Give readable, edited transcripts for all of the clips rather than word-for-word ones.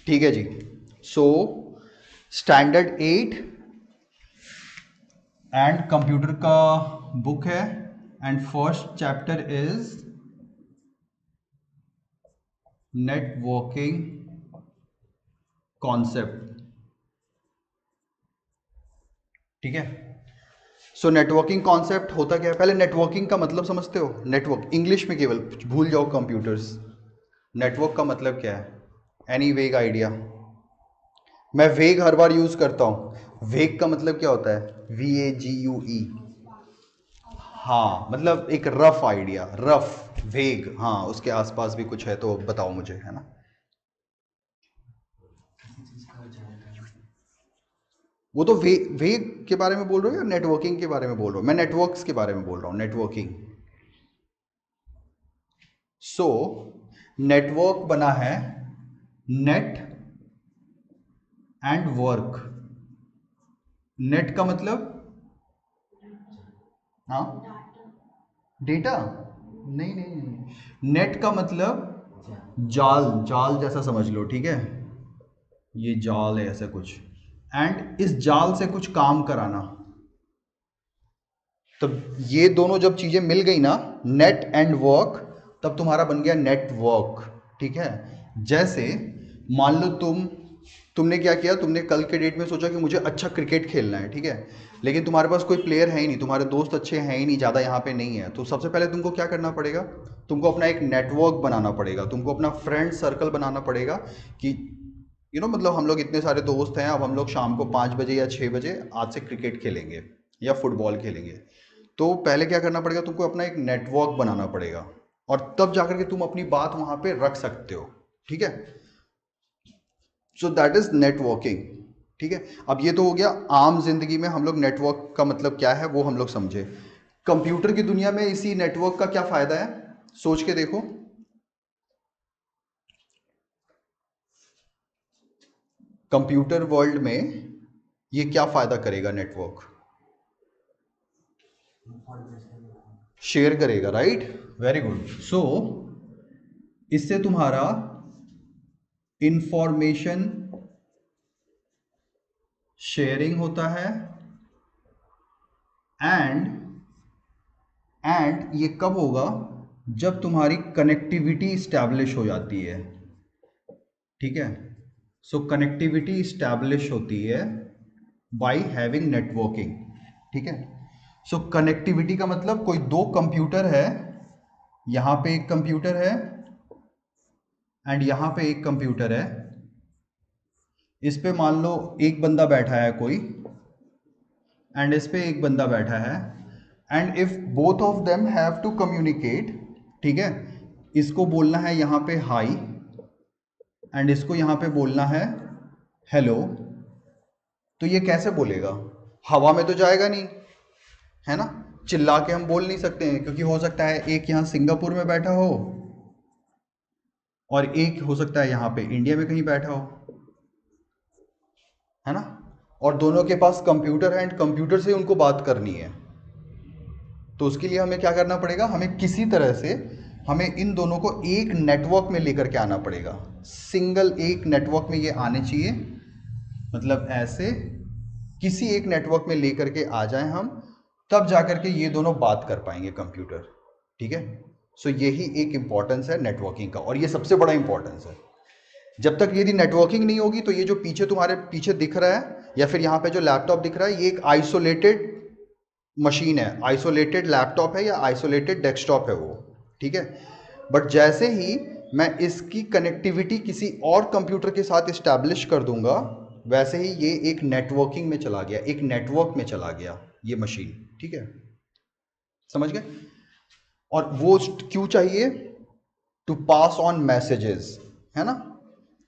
ठीक है जी। So standard 8 and computer का बुक है and first chapter is networking concept. ठीक है। सो नेटवर्किंग कॉन्सेप्ट होता क्या है, पहले नेटवर्किंग का मतलब समझते हो? नेटवर्क इंग्लिश में केवल भूल जाओ कंप्यूटर्स। नेटवर्क का मतलब क्या है? एनी वेग आइडिया? मैं वेग हर बार यूज करता हूं। वेग का मतलब क्या होता है? VAGUE। हाँ, मतलब एक रफ आइडिया, रफ वेग। हाँ, उसके आसपास भी कुछ है तो बताओ मुझे, है ना। वो तो वेग के बारे में बोल रहे हो या नेटवर्किंग के बारे में बोल रहे हो? मैं नेटवर्क्स के बारे में बोल रहा हूँ, नेटवर्किंग। सो नेटवर्क बना है नेट एंड वर्क। नेट का मतलब, हाँ, डेटा। नहीं नहीं नहीं, नेट का मतलब जाल, जाल जैसा समझ लो, ठीक है। ये जाल है ऐसा कुछ, एंड इस जाल से कुछ काम कराना। तब ये दोनों जब चीजें मिल गई ना, नेट एंड वर्क, तब तुम्हारा बन गया नेटवर्क। ठीक है। जैसे मान लो तुमने क्या किया, तुमने कल के डेट में सोचा कि मुझे अच्छा क्रिकेट खेलना है, ठीक है। लेकिन तुम्हारे पास कोई प्लेयर है ही नहीं, तुम्हारे दोस्त अच्छे हैं ही नहीं, ज़्यादा यहाँ पे नहीं है, तो सबसे पहले तुमको क्या करना पड़ेगा? तुमको अपना एक नेटवर्क बनाना पड़ेगा, तुमको अपना फ्रेंड सर्कल बनाना पड़ेगा कि मतलब हम लोग इतने सारे दोस्त हैं, अब हम लोग शाम को 5 बजे या 6 बजे आज से क्रिकेट खेलेंगे या फुटबॉल खेलेंगे। तो पहले क्या करना पड़ेगा? तुमको अपना एक नेटवर्क बनाना पड़ेगा, और तब जाकर के तुम अपनी बात वहां पे रख सकते हो। ठीक है। So that is networking. ठीक है। अब ये तो हो गया आम जिंदगी में हम लोग नेटवर्क का मतलब क्या है वो हम लोग समझे। कंप्यूटर की दुनिया में इसी नेटवर्क का क्या फायदा है, सोच के देखो। कंप्यूटर वर्ल्ड में ये क्या फायदा करेगा नेटवर्क? शेयर करेगा, राइट। Very good. सो इससे तुम्हारा इंफॉर्मेशन शेयरिंग होता है, एंड ये कब होगा? जब तुम्हारी कनेक्टिविटी इस्टेब्लिश हो जाती है। ठीक है। सो कनेक्टिविटी इस्टेब्लिश होती है बाय हैविंग नेटवर्किंग। ठीक है। सो कनेक्टिविटी का मतलब कोई दो कंप्यूटर है, यहां पे एक कंप्यूटर है एंड यहां पे एक कंप्यूटर है। इस पे मान लो एक बंदा बैठा है कोई, एंड इस पे एक बंदा बैठा है, and if both of them have to communicate, ठीक है, इसको बोलना है यहाँ पे हाई, एंड इसको यहाँ पे बोलना है हेलो। तो ये कैसे बोलेगा? हवा में तो जाएगा नहीं, है ना। चिल्ला के हम बोल नहीं सकते हैं, क्योंकि हो सकता है एक यहाँ सिंगापुर में बैठा हो और एक हो सकता है यहाँ पे इंडिया में कहीं बैठा हो, है ना। और दोनों के पास कंप्यूटर है एंड कंप्यूटर से उनको बात करनी है। तो उसके लिए हमें क्या करना पड़ेगा? हमें किसी तरह से हमें इन दोनों को एक नेटवर्क में लेकर के आना पड़ेगा। सिंगल एक नेटवर्क में ये आने चाहिए, मतलब ऐसे किसी एक नेटवर्क में लेकर के आ जाएं हम, तब जाकर के ये दोनों बात कर पाएंगे कंप्यूटर। ठीक है। सो यही एक इंपॉर्टेंस है नेटवर्किंग का, और ये सबसे बड़ा इंपॉर्टेंस है। जब तक यदि नेटवर्किंग नहीं होगी तो ये जो पीछे तुम्हारे पीछे दिख रहा है या फिर यहाँ पे जो लैपटॉप दिख रहा है, ये एक आइसोलेटेड मशीन है, आइसोलेटेड लैपटॉप है या आइसोलेटेड डेस्कटॉप है वो। ठीक है। बट जैसे ही मैं इसकी कनेक्टिविटी किसी और कंप्यूटर के साथ इस्टेब्लिश कर दूंगा, वैसे ही ये एक नेटवर्किंग में चला गया, एक नेटवर्क में चला गया ये मशीन। ठीक है। समझ गए? और वो क्यों चाहिए? टू पास ऑन मैसेजेस, है ना।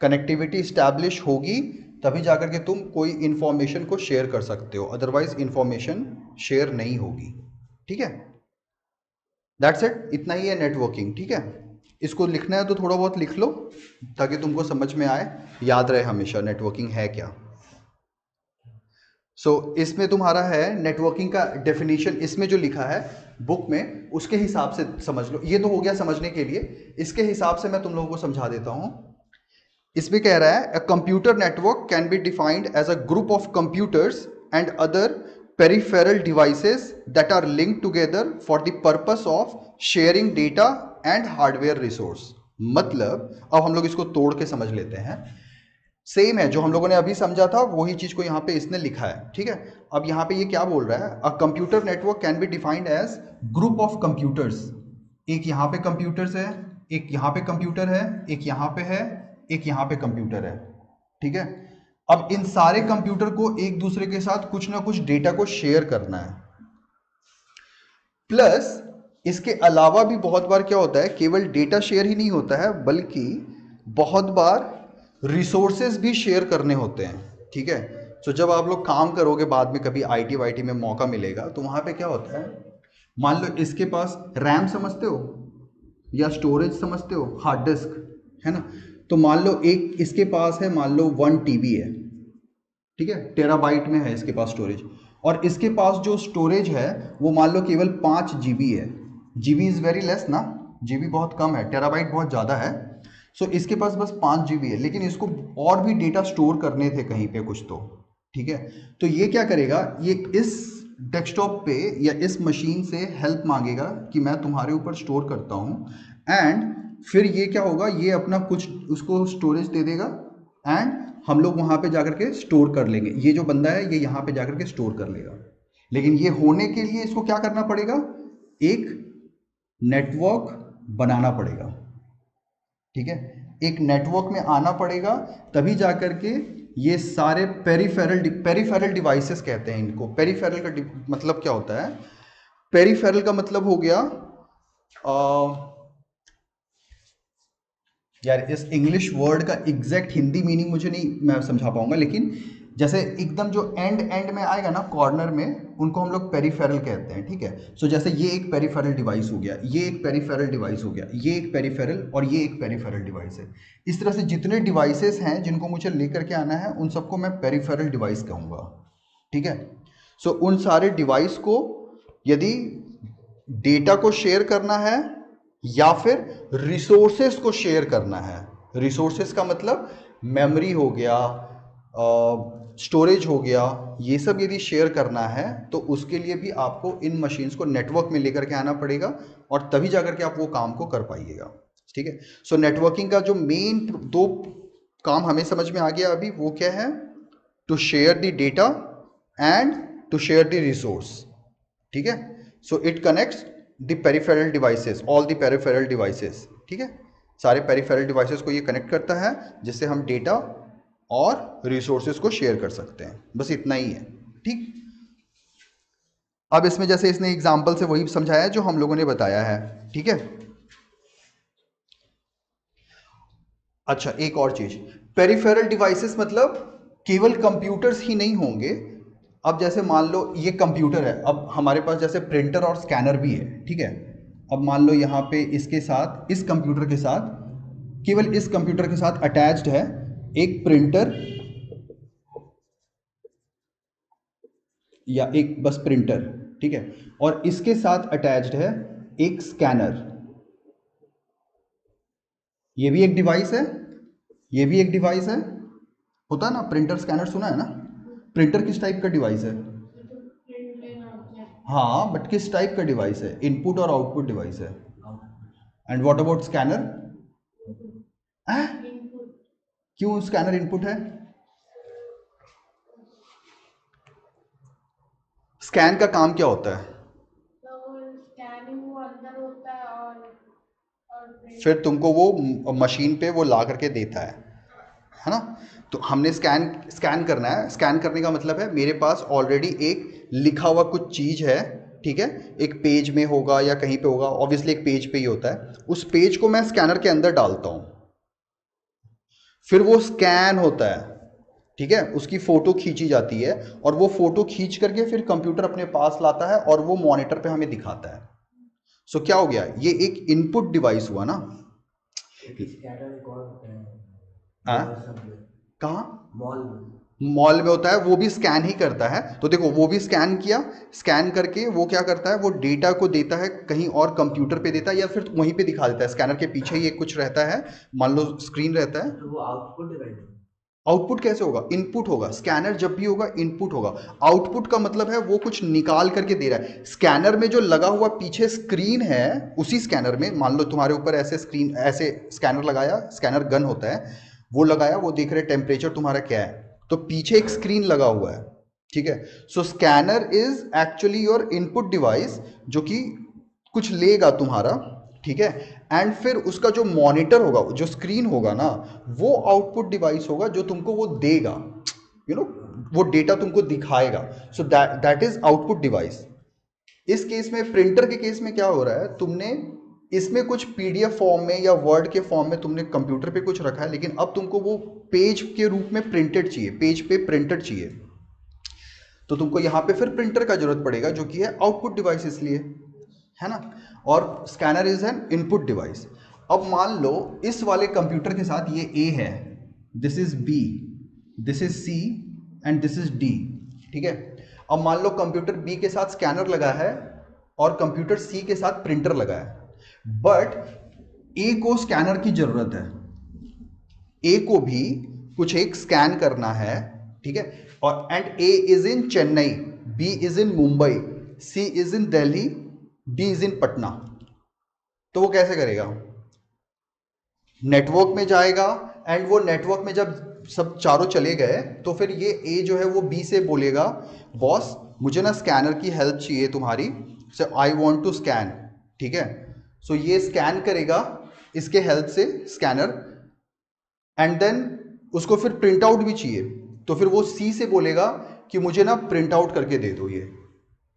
कनेक्टिविटी स्टैब्लिश होगी तभी जाकर के तुम कोई इंफॉर्मेशन को शेयर कर सकते हो, अदरवाइज इंफॉर्मेशन शेयर नहीं होगी। ठीक है। दैट्स इट, इतना ही है नेटवर्किंग। ठीक है। इसको लिखना है तो थोड़ा बहुत लिख लो ताकि तुमको समझ में आए, याद रहे हमेशा नेटवर्किंग है क्या। इसमें तुम्हारा है नेटवर्किंग का डेफिनेशन, इसमें जो लिखा है बुक में उसके हिसाब से समझ लो। ये तो हो गया समझने के लिए, इसके हिसाब से मैं तुम लोगों को समझा देता हूं। इसमें कह रहा है a computer network can be defined as a group of computers and other peripheral devices that are linked together for the purpose of sharing data and hardware resource. मतलब अब हम लोग इसको तोड़ के समझ लेते हैं। सेम है जो हम लोगों ने अभी समझा था, वही चीज को यहाँ पे इसने लिखा है। ठीक है, अब यहाँ पे ये क्या बोल रहा है, a computer network can be defined age group of computers. एक यहाँ पे कंप्यूटर्स है, एक यहाँ पे कंप्यूटर है, एक यहाँ पे है, एक यहाँ पे कंप्यूटर है। ठीक है, अब इन सारे कंप्यूटर को एक दूसरे के साथ कुछ ना कुछ डेटा को शेयर करना है। प्लस इसके अलावा भी बहुत बार क्या होता है, केवल डेटा शेयर ही नहीं होता है बल्कि बहुत बार रिसोर्सेज भी शेयर करने होते हैं। ठीक है, तो जब आप लोग काम करोगे बाद में कभी आईटी वाईटी में मौका मिलेगा तो वहां पे क्या होता है, मान लो इसके पास रैम समझते हो या स्टोरेज समझते हो, हार्ड डिस्क है ना। तो मान लो एक इसके पास है, मान लो 1 TB है। ठीक है, टेराबाइट में है इसके पास स्टोरेज, और इसके पास जो स्टोरेज है वो मान लो केवल 5 GB है। जीबी इज वेरी लेस ना, जीबी बहुत कम है, टेराबाइट बहुत ज़्यादा है। सो इसके पास बस 5 GB है, लेकिन इसको और भी डेटा स्टोर करने थे कहीं पे कुछ तो। ठीक है, तो ये क्या करेगा, ये इस डेस्कटॉप पे या इस मशीन से हेल्प मांगेगा कि मैं तुम्हारे ऊपर स्टोर करता हूँ, एंड फिर ये क्या होगा, ये अपना कुछ उसको स्टोरेज दे देगा एंड हम लोग वहां पे जाकर के स्टोर कर लेंगे। ये जो बंदा है ये यहाँ पे जाकर के स्टोर कर लेगा। लेकिन ये होने के लिए इसको क्या करना पड़ेगा, एक नेटवर्क बनाना पड़ेगा। ठीक है, एक नेटवर्क में आना पड़ेगा, तभी जाकर के ये सारे पेरिफेरल डिवाइसेस कहते हैं इनको। पेरिफेरल का मतलब क्या होता है, पेरिफेरल का मतलब हो गया यार इस इंग्लिश वर्ड का एग्जैक्ट हिंदी मीनिंग मुझे नहीं मैं समझा पाऊंगा, लेकिन जैसे एकदम जो एंड एंड में आएगा ना कॉर्नर में, उनको हम लोग पेरिफेरल कहते हैं। ठीक है, सो जैसे ये एक पेरिफेरल डिवाइस हो गया, ये एक पेरिफेरल डिवाइस हो गया, ये एक पेरिफेरल और ये एक पेरिफेरल डिवाइस है। इस तरह से जितने डिवाइसेस हैं जिनको मुझे लेकर के आना है उन सबको मैं पेरिफेरल डिवाइस कहूँगा। ठीक है, सो उन सारे डिवाइस को यदि डेटा को शेयर करना है या फिर रिसोर्सेस को शेयर करना है, रिसोर्सेस का मतलब मेमोरी हो गया, स्टोरेज हो गया, ये सब यदि शेयर करना है तो उसके लिए भी आपको इन मशीन्स को नेटवर्क में लेकर के आना पड़ेगा, और तभी जाकर के आप वो काम को कर पाइएगा। ठीक है, सो नेटवर्किंग का जो मेन दो काम हमें समझ में आ गया अभी, वो क्या है, to share the data and to share the resource. ठीक है, so it connects the peripheral devices, all the peripheral devices. ठीक है, सारे पेरिफेरल डिवाइसेस को ये कनेक्ट करता है जिससे हम डेटा और रिसोर्सेज को शेयर कर सकते हैं। बस इतना ही है। ठीक, अब इसमें जैसे इसने एग्जाम्पल से वही समझाया जो हम लोगों ने बताया है। ठीक है, अच्छा एक और चीज, पेरिफेरल डिवाइसेस मतलब केवल कंप्यूटर्स ही नहीं होंगे। अब जैसे मान लो ये कंप्यूटर है, अब हमारे पास जैसे प्रिंटर और स्कैनर भी है। ठीक है, अब मान लो यहाँ पे इसके साथ, इस कंप्यूटर के साथ, केवल इस कंप्यूटर के साथ अटैच्ड है एक प्रिंटर, या एक बस प्रिंटर। ठीक है, और इसके साथ अटैच्ड है एक स्कैनर। ये भी एक डिवाइस है, ये भी एक डिवाइस है, होता है ना, प्रिंटर स्कैनर सुना है ना। प्रिंटर किस टाइप का डिवाइस है, हाँ बट किस टाइप का डिवाइस है, इनपुट और आउटपुट डिवाइस है। एंड व्हाट अबाउट स्कैनर, क्यों स्कैनर इनपुट है, स्कैन का काम क्या होता है, फिर तुमको वो मशीन पे वो ला करके देता है ना। तो हमने स्कैन स्कैन करना है, स्कैन करने का मतलब है मेरे पास ऑलरेडी एक लिखा हुआ कुछ चीज़ है। ठीक है, एक पेज में होगा या कहीं पे होगा, ऑब्वियसली एक पेज पे ही होता है, उस पेज को मैं स्कैनर के अंदर डालता हूँ, फिर वो स्कैन होता है। ठीक है, उसकी फोटो खींची जाती है और वो फोटो खींच करके फिर कंप्यूटर अपने पास लाता है और वो मॉनिटर पे हमें दिखाता है। सो क्या हो गया, ये एक इनपुट डिवाइस हुआ ना। हाँ, कहाँ, मॉल में। मॉल में होता है वो भी स्कैन ही करता है। तो देखो वो भी स्कैन किया, स्कैन करके वो क्या करता है, वो डेटा को देता है कहीं और कंप्यूटर पे देता है या फिर वहीं पे दिखा देता है। स्कैनर के पीछे ही एक कुछ रहता है, मान लो स्क्रीन रहता है। तो वो आउटपुट डिवाइस है। आउटपुट कैसे होगा, इनपुट होगा। स्कैनर जब भी होगा इनपुट होगा। आउटपुट का मतलब है वो कुछ निकाल करके दे रहा है। स्कैनर में जो लगा हुआ पीछे स्क्रीन है, उसी स्कैनर में मान लो तुम्हारे ऊपर ऐसे स्क्रीन, ऐसे स्कैनर लगाया, स्कैनर गन होता है, वो लगाया, वो देख रहे टेम्परेचर तुम्हारा क्या है, तो पीछे एक स्क्रीन लगा हुआ है। ठीक है, so scanner is actually your input device, जो कि कुछ लेगा तुम्हारा। ठीक है, एंड फिर उसका जो मॉनिटर होगा, जो स्क्रीन होगा ना, वो आउटपुट डिवाइस होगा जो तुमको वो देगा, यू नो, वो डेटा तुमको दिखाएगा। So that is output device. इस केस में, प्रिंटर के केस में क्या हो रहा है, तुमने इसमें कुछ पीडीएफ फॉर्म में या वर्ड के फॉर्म में तुमने कंप्यूटर पे कुछ रखा है, लेकिन अब तुमको वो पेज के रूप में प्रिंटेड चाहिए, पेज पे प्रिंटेड चाहिए, तो तुमको यहाँ पे फिर प्रिंटर का जरूरत पड़ेगा, जो कि है आउटपुट डिवाइस इसलिए, है ना। और scanner is an input device. अब मान लो इस वाले कंप्यूटर के साथ ये ए है, this is B, this is C and this is D. ठीक है, अब मान लो कंप्यूटर बी के साथ स्कैनर लगा है और कंप्यूटर सी के साथ प्रिंटर लगा है, बट ए को स्कैनर की जरूरत है, ए को भी कुछ एक स्कैन करना है। ठीक है, और and A is in Chennai, B is in Mumbai, C is in Delhi, D is in Patna. तो वो कैसे करेगा, नेटवर्क में जाएगा, एंड वो नेटवर्क में जब सब चारों चले गए तो फिर ये ए जो है वो बी से बोलेगा, बॉस मुझे ना स्कैनर की हेल्प चाहिए तुम्हारी, से आई वॉन्ट टू स्कैन। ठीक है, सो ये स्कैन करेगा इसके हेल्प से, स्कैनर, एंड देन उसको फिर प्रिंट आउट भी चाहिए, तो फिर वो सी से बोलेगा कि मुझे ना प्रिंट आउट करके दे दो ये।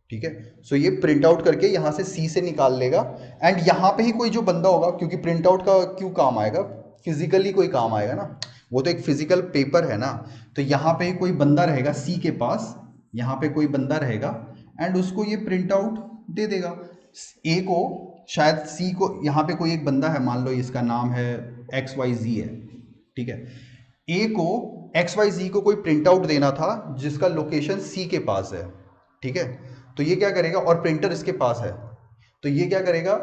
ठीक है, सो ये प्रिंट आउट करके यहाँ से सी से निकाल लेगा, एंड यहाँ पे ही कोई जो बंदा होगा, क्योंकि प्रिंट आउट का क्यों काम आएगा, फिजिकली कोई काम आएगा ना, वो तो एक फिजिकल पेपर है ना, तो यहाँ पे ही कोई बंदा रहेगा सी के पास, यहाँ पे कोई बंदा रहेगा एंड उसको ये प्रिंट आउट दे देगा। ए को, शायद सी को, यहाँ पे कोई एक बंदा है, मान लो इसका नाम है एक्स वाई जी है। ठीक है, ए को एक्स वाई जी को कोई प्रिंट आउट देना था जिसका लोकेशन सी के पास है। ठीक है, तो ये क्या करेगा, और प्रिंटर इसके पास है, तो ये क्या करेगा,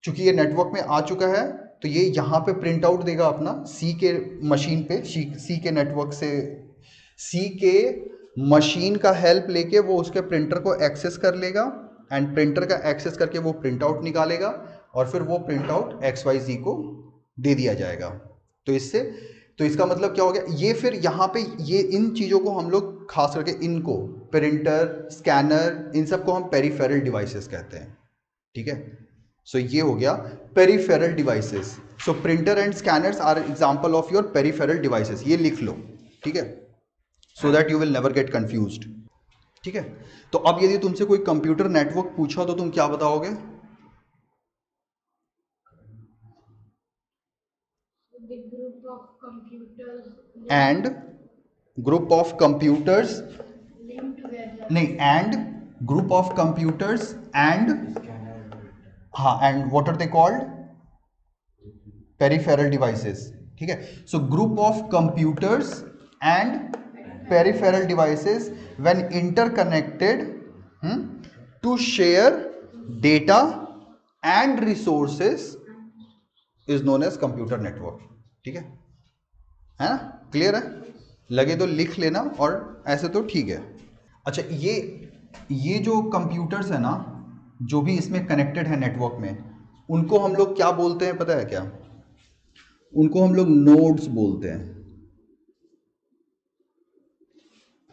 चूंकि ये नेटवर्क में आ चुका है, तो ये यहाँ पे प्रिंट आउट देगा अपना सी के मशीन पे, सी के नेटवर्क से, सी के मशीन का हेल्प लेके वो उसके प्रिंटर को एक्सेस कर लेगा, एंड प्रिंटर का एक्सेस करके वो प्रिंट आउट निकालेगा, और फिर वो प्रिंट आउट एक्स वाई जी को दे दिया जाएगा। तो इससे, तो इसका मतलब क्या हो गया, ये फिर यहाँ पे ये इन चीज़ों को हम लोग खास करके इनको, प्रिंटर, स्कैनर, इन सब को हम पेरिफेरल डिवाइसेस कहते हैं। ठीक है, सो ये हो गया peripheral devices. So printer and scanners are example of your peripheral devices, ये लिख लो। ठीक है, so that you will never get confused. ठीक है, तो अब यदि तुमसे कोई कंप्यूटर नेटवर्क पूछा तो तुम क्या बताओगे, The group of computers and group of computers, linked together. नहीं, and group of computers and, हाँ, and what are they called, peripheral devices. ठीक है, so group of computers and peripheral devices when interconnected to share data and resources is known as computer network. ठीक है ना, clear है, लगे तो लिख लेना, और ऐसे तो ठीक है। अच्छा, ये जो कंप्यूटर्स है ना, जो भी इसमें कनेक्टेड है नेटवर्क में, उनको हम लोग क्या बोलते हैं पता है क्या, उनको हम लोग नोड्स बोलते हैं।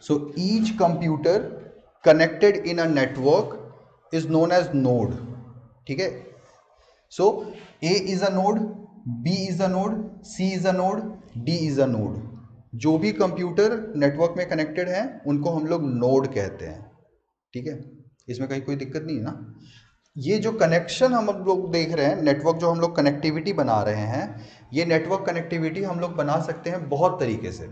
So each computer connected in a network is known as node. ठीक है, so A is a node, B is a node, C is a node, D is a node. जो भी कंप्यूटर नेटवर्क में connected हैं उनको हम लोग node कहते हैं। ठीक है, इसमें कहीं कोई दिक्कत नहीं है ना। ये जो कनेक्शन हम लोग देख रहे हैं, नेटवर्क जो हम लोग कनेक्टिविटी बना रहे हैं, ये नेटवर्क कनेक्टिविटी हम लोग बना सकते हैं बहुत तरीके से।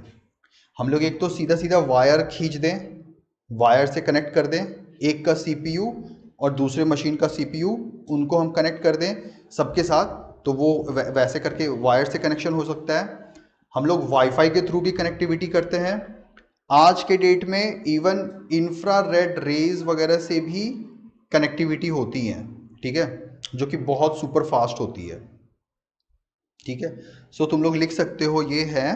हम लोग एक तो सीधा सीधा वायर खींच दें, वायर से कनेक्ट कर दें एक का सीपीयू और दूसरे मशीन का सीपीयू, उनको हम कनेक्ट कर दें सबके साथ, तो वो वैसे करके वायर से कनेक्शन हो सकता है। हम लोग वाईफाई के थ्रू भी कनेक्टिविटी करते हैं, आज के डेट में इवन इंफ्रारेड रेज वगैरह से भी कनेक्टिविटी होती है, ठीक है, जो कि बहुत सुपर फास्ट होती है, ठीक है। सो तुम लोग लिख सकते हो, ये है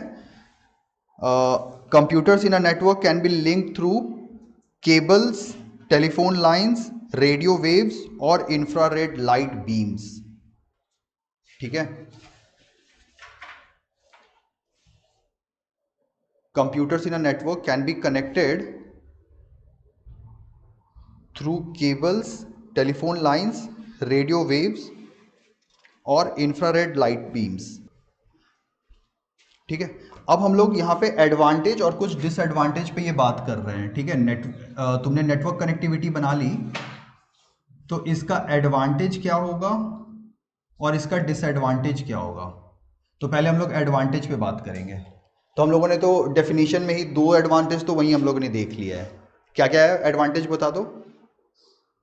computers in a network can be linked through cables, telephone lines, radio waves और infrared light beams, ठीक है। computers in a network can be connected through cables, telephone lines, radio waves और infrared light beams, ठीक है। अब हम लोग यहाँ पे एडवांटेज और कुछ डिसएडवांटेज पे ये बात कर रहे हैं, ठीक है। तुमने नेटवर्क कनेक्टिविटी बना ली, तो इसका एडवांटेज क्या होगा और इसका डिसएडवांटेज क्या होगा। तो पहले हम लोग एडवांटेज पे बात करेंगे। तो हम लोगों ने तो डेफिनेशन में ही 2 एडवांटेज तो वहीं हम लोगों ने देख लिया है। क्या क्या है एडवांटेज, बता दो।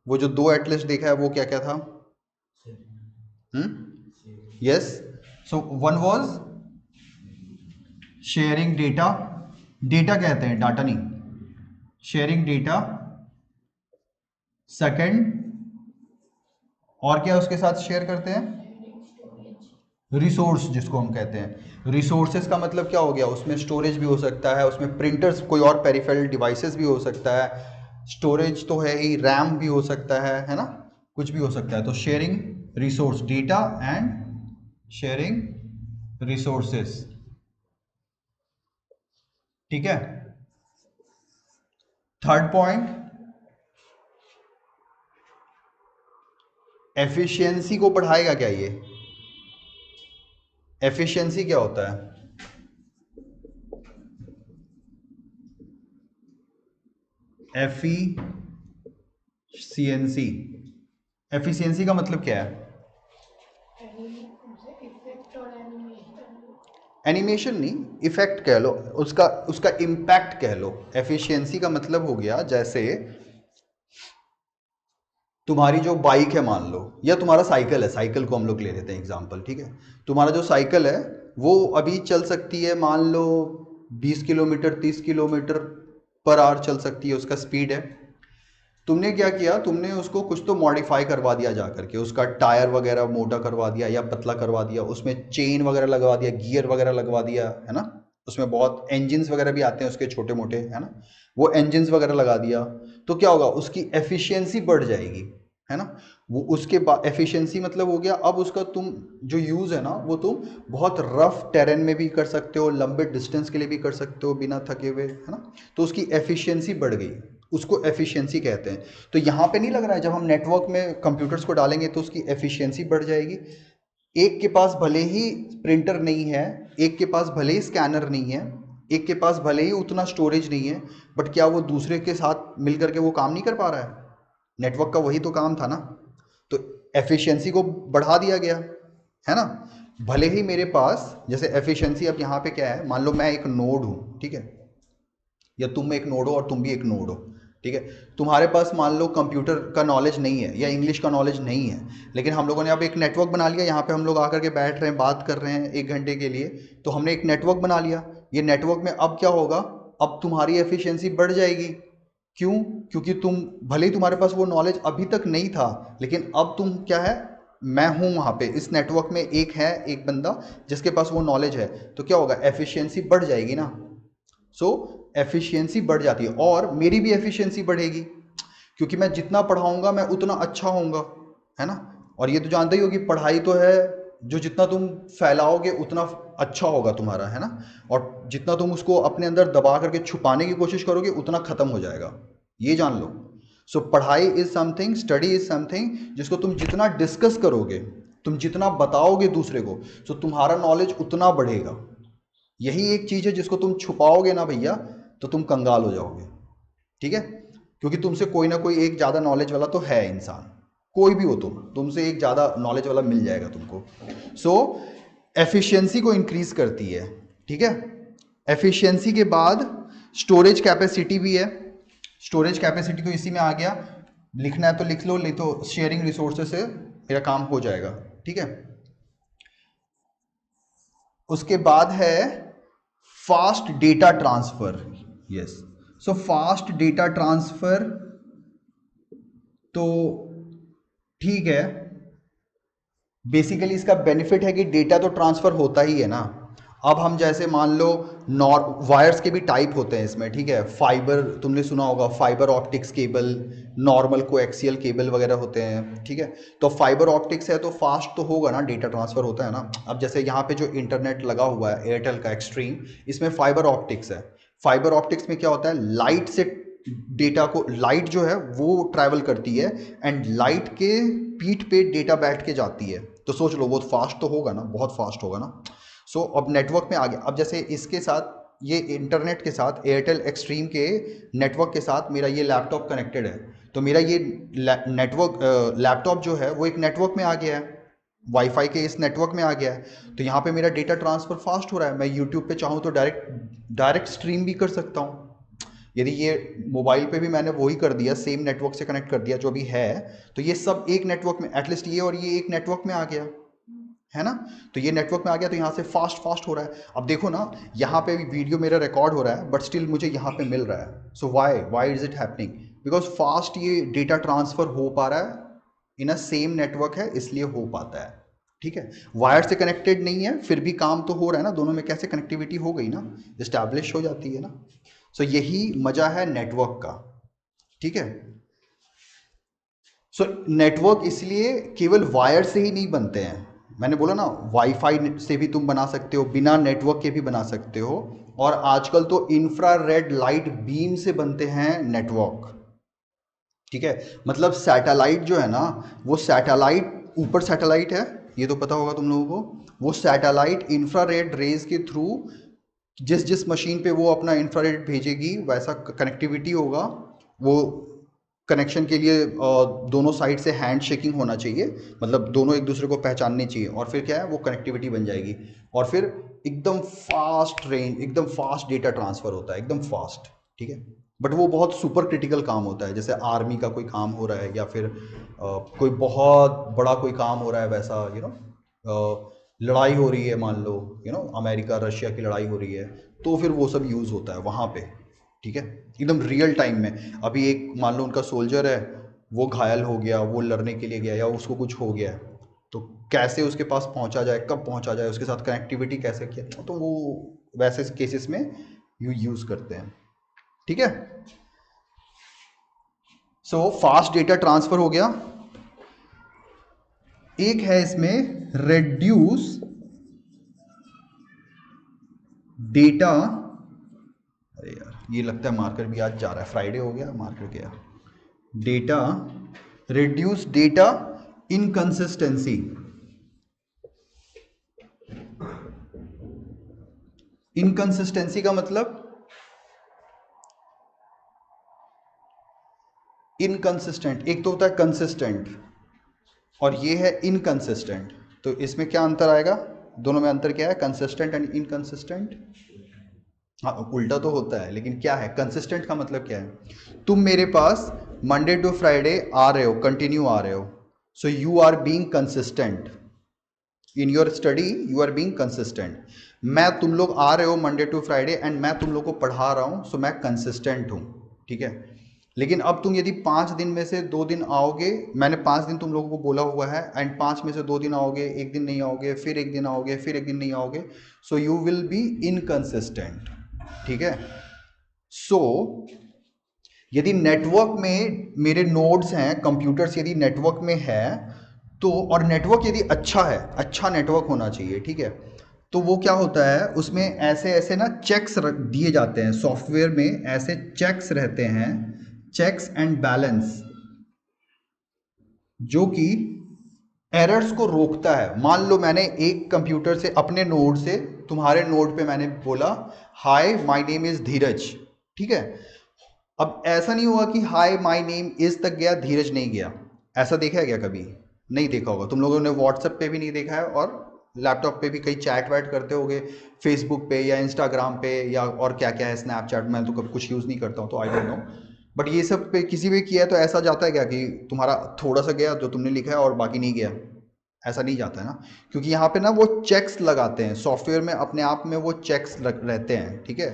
वो जो 2 एटलीस्ट देखा है वो क्या क्या था? Yes, so one was sharing data, data कहते हैं, डाटा नहीं, शेयरिंग डेटा। सेकंड, और क्या उसके साथ शेयर करते हैं? रिसोर्स, जिसको हम कहते हैं रिसोर्सेज का मतलब क्या हो गया, उसमें स्टोरेज भी हो सकता है, उसमें प्रिंटर्स, कोई और पेरिफेरल डिवाइसेस भी हो सकता है, स्टोरेज तो है ही, रैम भी हो सकता है ना, कुछ भी हो सकता है। तो sharing resource, data and sharing resources, ठीक है। थर्ड पॉइंट, एफिशिएंसी को बढ़ाएगा क्या ये? एफिशिएंसी क्या होता है? एफिशिएंसी, एफिशिएंसी का मतलब क्या है? इफेक्ट और एनिमेशन नहीं, इफेक्ट कह लो, उसका उसका इम्पैक्ट कह लो। एफिशिएंसी का मतलब हो गया, जैसे तुम्हारी जो बाइक है मान लो, या तुम्हारा साइकिल है, साइकिल को हम लोग ले लेते हैं एग्जांपल, ठीक है। तुम्हारा जो साइकिल है वो अभी चल सकती है मान लो 20 किलोमीटर 30 किलोमीटर पर आवर चल सकती है, उसका स्पीड है। तुमने क्या किया, तुमने उसको कुछ तो मॉडिफाई करवा दिया जा करके, उसका टायर वगैरह मोटा करवा दिया या पतला करवा दिया, उसमें चेन वगैरह लगवा दिया, गियर वगैरह लगवा दिया, है ना। उसमें बहुत इंजन्स वगैरह भी आते हैं उसके छोटे मोटे, है ना, वो इंजन्स वगैरह लगा दिया। तो क्या होगा, उसकी एफिशिएंसी बढ़ जाएगी, है ना। वो उसके बाद एफिशिएंसी मतलब हो गया, अब उसका तुम जो यूज़ है ना, वो तुम बहुत रफ टेरेन में भी कर सकते हो, लंबे डिस्टेंस के लिए भी कर सकते हो बिना थके हुए, है ना। तो उसकी एफिशिएंसी बढ़ गई, उसको एफिशिएंसी कहते हैं। तो यहाँ पे नहीं लग रहा है, जब हम नेटवर्क में कंप्यूटर्स को डालेंगे तो उसकी एफिशिएंसी बढ़ जाएगी। एक के पास भले ही प्रिंटर नहीं है, एक के पास भले ही स्कैनर नहीं है, एक के पास भले ही उतना स्टोरेज नहीं है, बट क्या वो दूसरे के साथ मिल करके वो काम नहीं कर पा रहा है? नेटवर्क का वही तो काम था ना। तो एफिशिएंसी को बढ़ा दिया गया, है ना। भले ही मेरे पास, जैसे एफिशिएंसी अब यहाँ पे क्या है, मान लो मैं एक नोड हूँ, ठीक है, या तुम एक नोड हो और तुम भी एक नोड हो, ठीक है। तुम्हारे पास मान लो कंप्यूटर का नॉलेज नहीं है या इंग्लिश का नॉलेज नहीं है, लेकिन हम लोगों ने अब एक नेटवर्क बना लिया, यहाँ पे हम लोग आकर के बैठ रहे हैं, बात कर रहे हैं 1 घंटे के लिए, तो हमने एक नेटवर्क बना लिया। ये नेटवर्क में अब क्या होगा, अब तुम्हारी एफिशिएंसी बढ़ जाएगी। क्यों? क्योंकि तुम, भले ही तुम्हारे पास वो नॉलेज अभी तक नहीं था, लेकिन अब तुम क्या है, मैं हूँ वहाँ पे, इस नेटवर्क में एक है, एक बंदा जिसके पास वो नॉलेज है, तो क्या होगा, एफिशिएंसी बढ़ जाएगी ना। सो एफिशिएंसी बढ़ जाती है, और मेरी भी एफिशिएंसी बढ़ेगी, क्योंकि मैं जितना पढ़ाऊंगा मैं उतना अच्छा होऊंगा, है ना। और ये तो जानते ही हो कि पढ़ाई तो है, जो जितना तुम फैलाओगे उतना अच्छा होगा तुम्हारा, है ना। और जितना तुम उसको अपने अंदर दबा करके छुपाने की कोशिश करोगे उतना खत्म हो जाएगा, ये जान लो। सो पढ़ाई is something, study is something, जिसको तुम जितना डिस्कस करोगे, तुम जितना बताओगे दूसरे को, सो तुम्हारा नॉलेज उतना बढ़ेगा। यही एक चीज है, जिसको तुम छुपाओगे ना भैया, तो तुम कंगाल हो जाओगे, ठीक है। क्योंकि तुमसे कोई ना कोई एक ज़्यादा नॉलेज वाला तो है इंसान, कोई भी हो तुमसे एक ज़्यादा नॉलेज वाला मिल जाएगा तुमको। सो एफिशिएंसी को इंक्रीज करती है, ठीक है। एफिशिएंसी के बाद स्टोरेज कैपेसिटी भी है। स्टोरेज कैपेसिटी तो इसी में आ गया, लिखना है तो लिख लो, नहीं तो शेयरिंग रिसोर्सेज से मेरा काम हो जाएगा, ठीक है। उसके बाद है fast data transfer, yes, so fast data transfer तो ठीक है, बेसिकली इसका बेनिफिट है कि डेटा तो ट्रांसफ़र होता ही है ना। अब हम जैसे मान लो नॉर वायर्स के भी टाइप होते हैं इसमें, ठीक है, फाइबर तुमने सुना होगा, fibre optics cable, normal coaxial cable वगैरह होते हैं, ठीक है। तो फाइबर ऑप्टिक्स है तो फास्ट तो होगा ना, डेटा ट्रांसफ़र होता है ना। अब जैसे यहाँ पे जो इंटरनेट लगा हुआ है एयरटेल का एक्सट्रीम, इसमें फाइबर ऑप्टिक्स है। फाइबर ऑप्टिक्स में क्या होता है, लाइट से डेटा को, लाइट जो है वो ट्रैवल करती है एंड लाइट के पीठ पे डेटा बैठ के जाती है। तो सोच लो वो फास्ट तो होगा ना, बहुत फास्ट होगा ना। सो अब नेटवर्क में आ गया। अब जैसे इसके साथ ये इंटरनेट के साथ एयरटेल एक्सट्रीम के नेटवर्क के साथ मेरा ये लैपटॉप कनेक्टेड है, तो मेरा ये नेटवर्क लैपटॉप जो है वो एक नेटवर्क में आ गया है, वाईफाई के इस नेटवर्क में आ गया है। तो यहाँ पे मेरा डेटा ट्रांसफ़र फास्ट हो रहा है। मैं यूट्यूब पे चाहूँ तो डायरेक्ट स्ट्रीम भी कर सकता हूँ। यदि ये मोबाइल पे भी मैंने वही कर दिया, सेम नेटवर्क से कनेक्ट कर दिया जो भी है, तो ये सब एक नेटवर्क में, एटलीस्ट ये और ये एक नेटवर्क में आ गया है ना। तो ये नेटवर्क में आ गया तो यहाँ से फास्ट फास्ट हो रहा है। अब देखो ना, यहाँ पे भी वीडियो मेरा रिकॉर्ड हो रहा है बट स्टिल मुझे यहाँ पे मिल रहा है। So why is it happening, because fast ये डेटा ट्रांसफ़र हो पा रहा है, इन अ सेम नेटवर्क है इसलिए हो पाता है, ठीक है। वायर से कनेक्टेड नहीं है फिर भी काम तो हो रहा है ना, दोनों में कैसे कनेक्टिविटी हो गई ना, इस्टेब्लिश हो जाती है ना। सो यही मजा है नेटवर्क का, ठीक है। सो नेटवर्क इसलिए केवल वायर से ही नहीं बनते हैं, मैंने बोला ना वाईफाई से भी तुम बना सकते हो, बिना नेटवर्क के भी बना सकते हो, और आजकल तो इंफ्रारेड लाइट बीम से बनते हैं नेटवर्क, ठीक है। मतलब सैटेलाइट जो है ना, वो सैटेलाइट, ऊपर सैटेलाइट है, ये तो पता होगा तुम लोगों को, वो सैटेलाइट इंफ्रारेड रेज के थ्रू जिस जिस मशीन पे वो अपना इंफ्रारेड भेजेगी वैसा कनेक्टिविटी होगा। वो कनेक्शन के लिए दोनों साइड से हैंड शेकिंग होना चाहिए, मतलब दोनों एक दूसरे को पहचानने चाहिए, और फिर क्या है वो कनेक्टिविटी बन जाएगी, और फिर एकदम फास्ट रेंज, एकदम फास्ट डेटा ट्रांसफ़र होता है, एकदम फास्ट, ठीक है। बट वो बहुत सुपर क्रिटिकल काम होता है, जैसे आर्मी का कोई काम हो रहा है या फिर कोई बहुत बड़ा कोई काम हो रहा है वैसा, लड़ाई हो रही है मान लो, अमेरिका रशिया की लड़ाई हो रही है, तो फिर वो सब यूज़ होता है वहाँ पे, ठीक है, एकदम रियल टाइम में। अभी एक मान लो उनका सोल्जर है, वो घायल हो गया, वो लड़ने के लिए गया या उसको कुछ हो गया, तो कैसे उसके पास पहुंचा जाए, कब पहुंचा जाए, उसके साथ कनेक्टिविटी कैसे किया, तो वो वैसे केसेस में यूज़ करते हैं, ठीक है। सो फास्ट डेटा ट्रांसफ़र हो गया। एक है इसमें रेड्यूस डेटा, अरे यार ये लगता है मार्कर भी आज जा रहा है, फ्राइडे हो गया मार्कर गया, data reduce data inconsistency. Inconsistency का मतलब, इनकंसिस्टेंट एक तो होता है कंसिस्टेंट और ये है इनकंसिस्टेंट, तो इसमें क्या अंतर आएगा, दोनों में अंतर क्या है, कंसिस्टेंट एंड इनकंसिस्टेंट। हाँ उल्टा तो होता है लेकिन क्या है, कंसिस्टेंट का मतलब क्या है, तुम मेरे पास मंडे टू फ्राइडे आ रहे हो, कंटिन्यू आ रहे हो, so you are being consistent in your study, you are being consistent. मैं, तुम लोग आ रहे हो मंडे टू फ्राइडे एंड मैं तुम लोग को पढ़ा रहा हूँ, सो मैं कंसिस्टेंट हूँ, ठीक है। लेकिन अब तुम यदि 5 दिन में से 2 दिन आओगे, मैंने 5 दिन तुम लोगों को बोला हुआ है एंड 5 में से 2 दिन आओगे, एक दिन नहीं आओगे, फिर एक दिन आओगे, फिर एक दिन नहीं आओगे, so you will be inconsistent, ठीक है। सो यदि नेटवर्क में मेरे नोड्स हैं, कंप्यूटर्स यदि नेटवर्क में है, तो और नेटवर्क यदि अच्छा है, अच्छा नेटवर्क होना चाहिए, ठीक है, तो वो क्या होता है उसमें ऐसे ऐसे ना चेक्स दिए जाते हैं, सॉफ्टवेयर में ऐसे चेक्स रहते हैं, चेक्स एंड बैलेंस, जो कि एरर्स को रोकता है। मान लो मैंने एक कंप्यूटर से, अपने नोड से तुम्हारे नोड पे मैंने बोला हाय माय नेम इज धीरज, ठीक है। अब ऐसा नहीं हुआ कि हाय माय नेम इज तक गया, धीरज नहीं गया, ऐसा देखा है क्या कभी, नहीं देखा होगा तुम लोगों ने, व्हाट्सएप पे भी नहीं देखा है, और लैपटॉप पे भी कहीं चैट वैट करते होगे, फेसबुक पे या इंस्टाग्राम पे या और क्या क्या है, स्नैपचैट, मैं तो कभी कुछ यूज़ नहीं करता हूँ तो आई डोंट नो, बट ये सब पे किसी भी किया है तो ऐसा जाता है क्या कि तुम्हारा थोड़ा सा गया जो तुमने लिखा है और बाकी नहीं गया, ऐसा नहीं जाता है ना, क्योंकि यहाँ पे ना वो चेक्स लगाते हैं सॉफ्टवेयर में, अपने आप में वो चेक्स रहते हैं, ठीक है।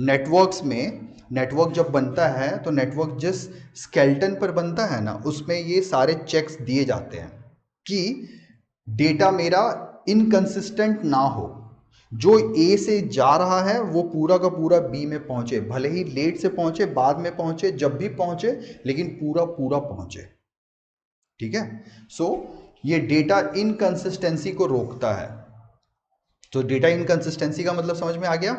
नेटवर्क्स में, नेटवर्क जब बनता है तो नेटवर्क जिस स्केलेटन पर बनता है ना, उसमें ये सारे चेक्स दिए जाते हैं कि डेटा मेरा इनकंसिस्टेंट ना हो, जो ए से जा रहा है वो पूरा का पूरा बी में पहुंचे, भले ही लेट से पहुंचे, बाद में पहुंचे, जब भी पहुंचे, लेकिन पूरा पूरा पहुंचे। ठीक है, सो ये डेटा इनकंसिस्टेंसी को रोकता है। तो डेटा इनकंसिस्टेंसी का मतलब समझ में आ गया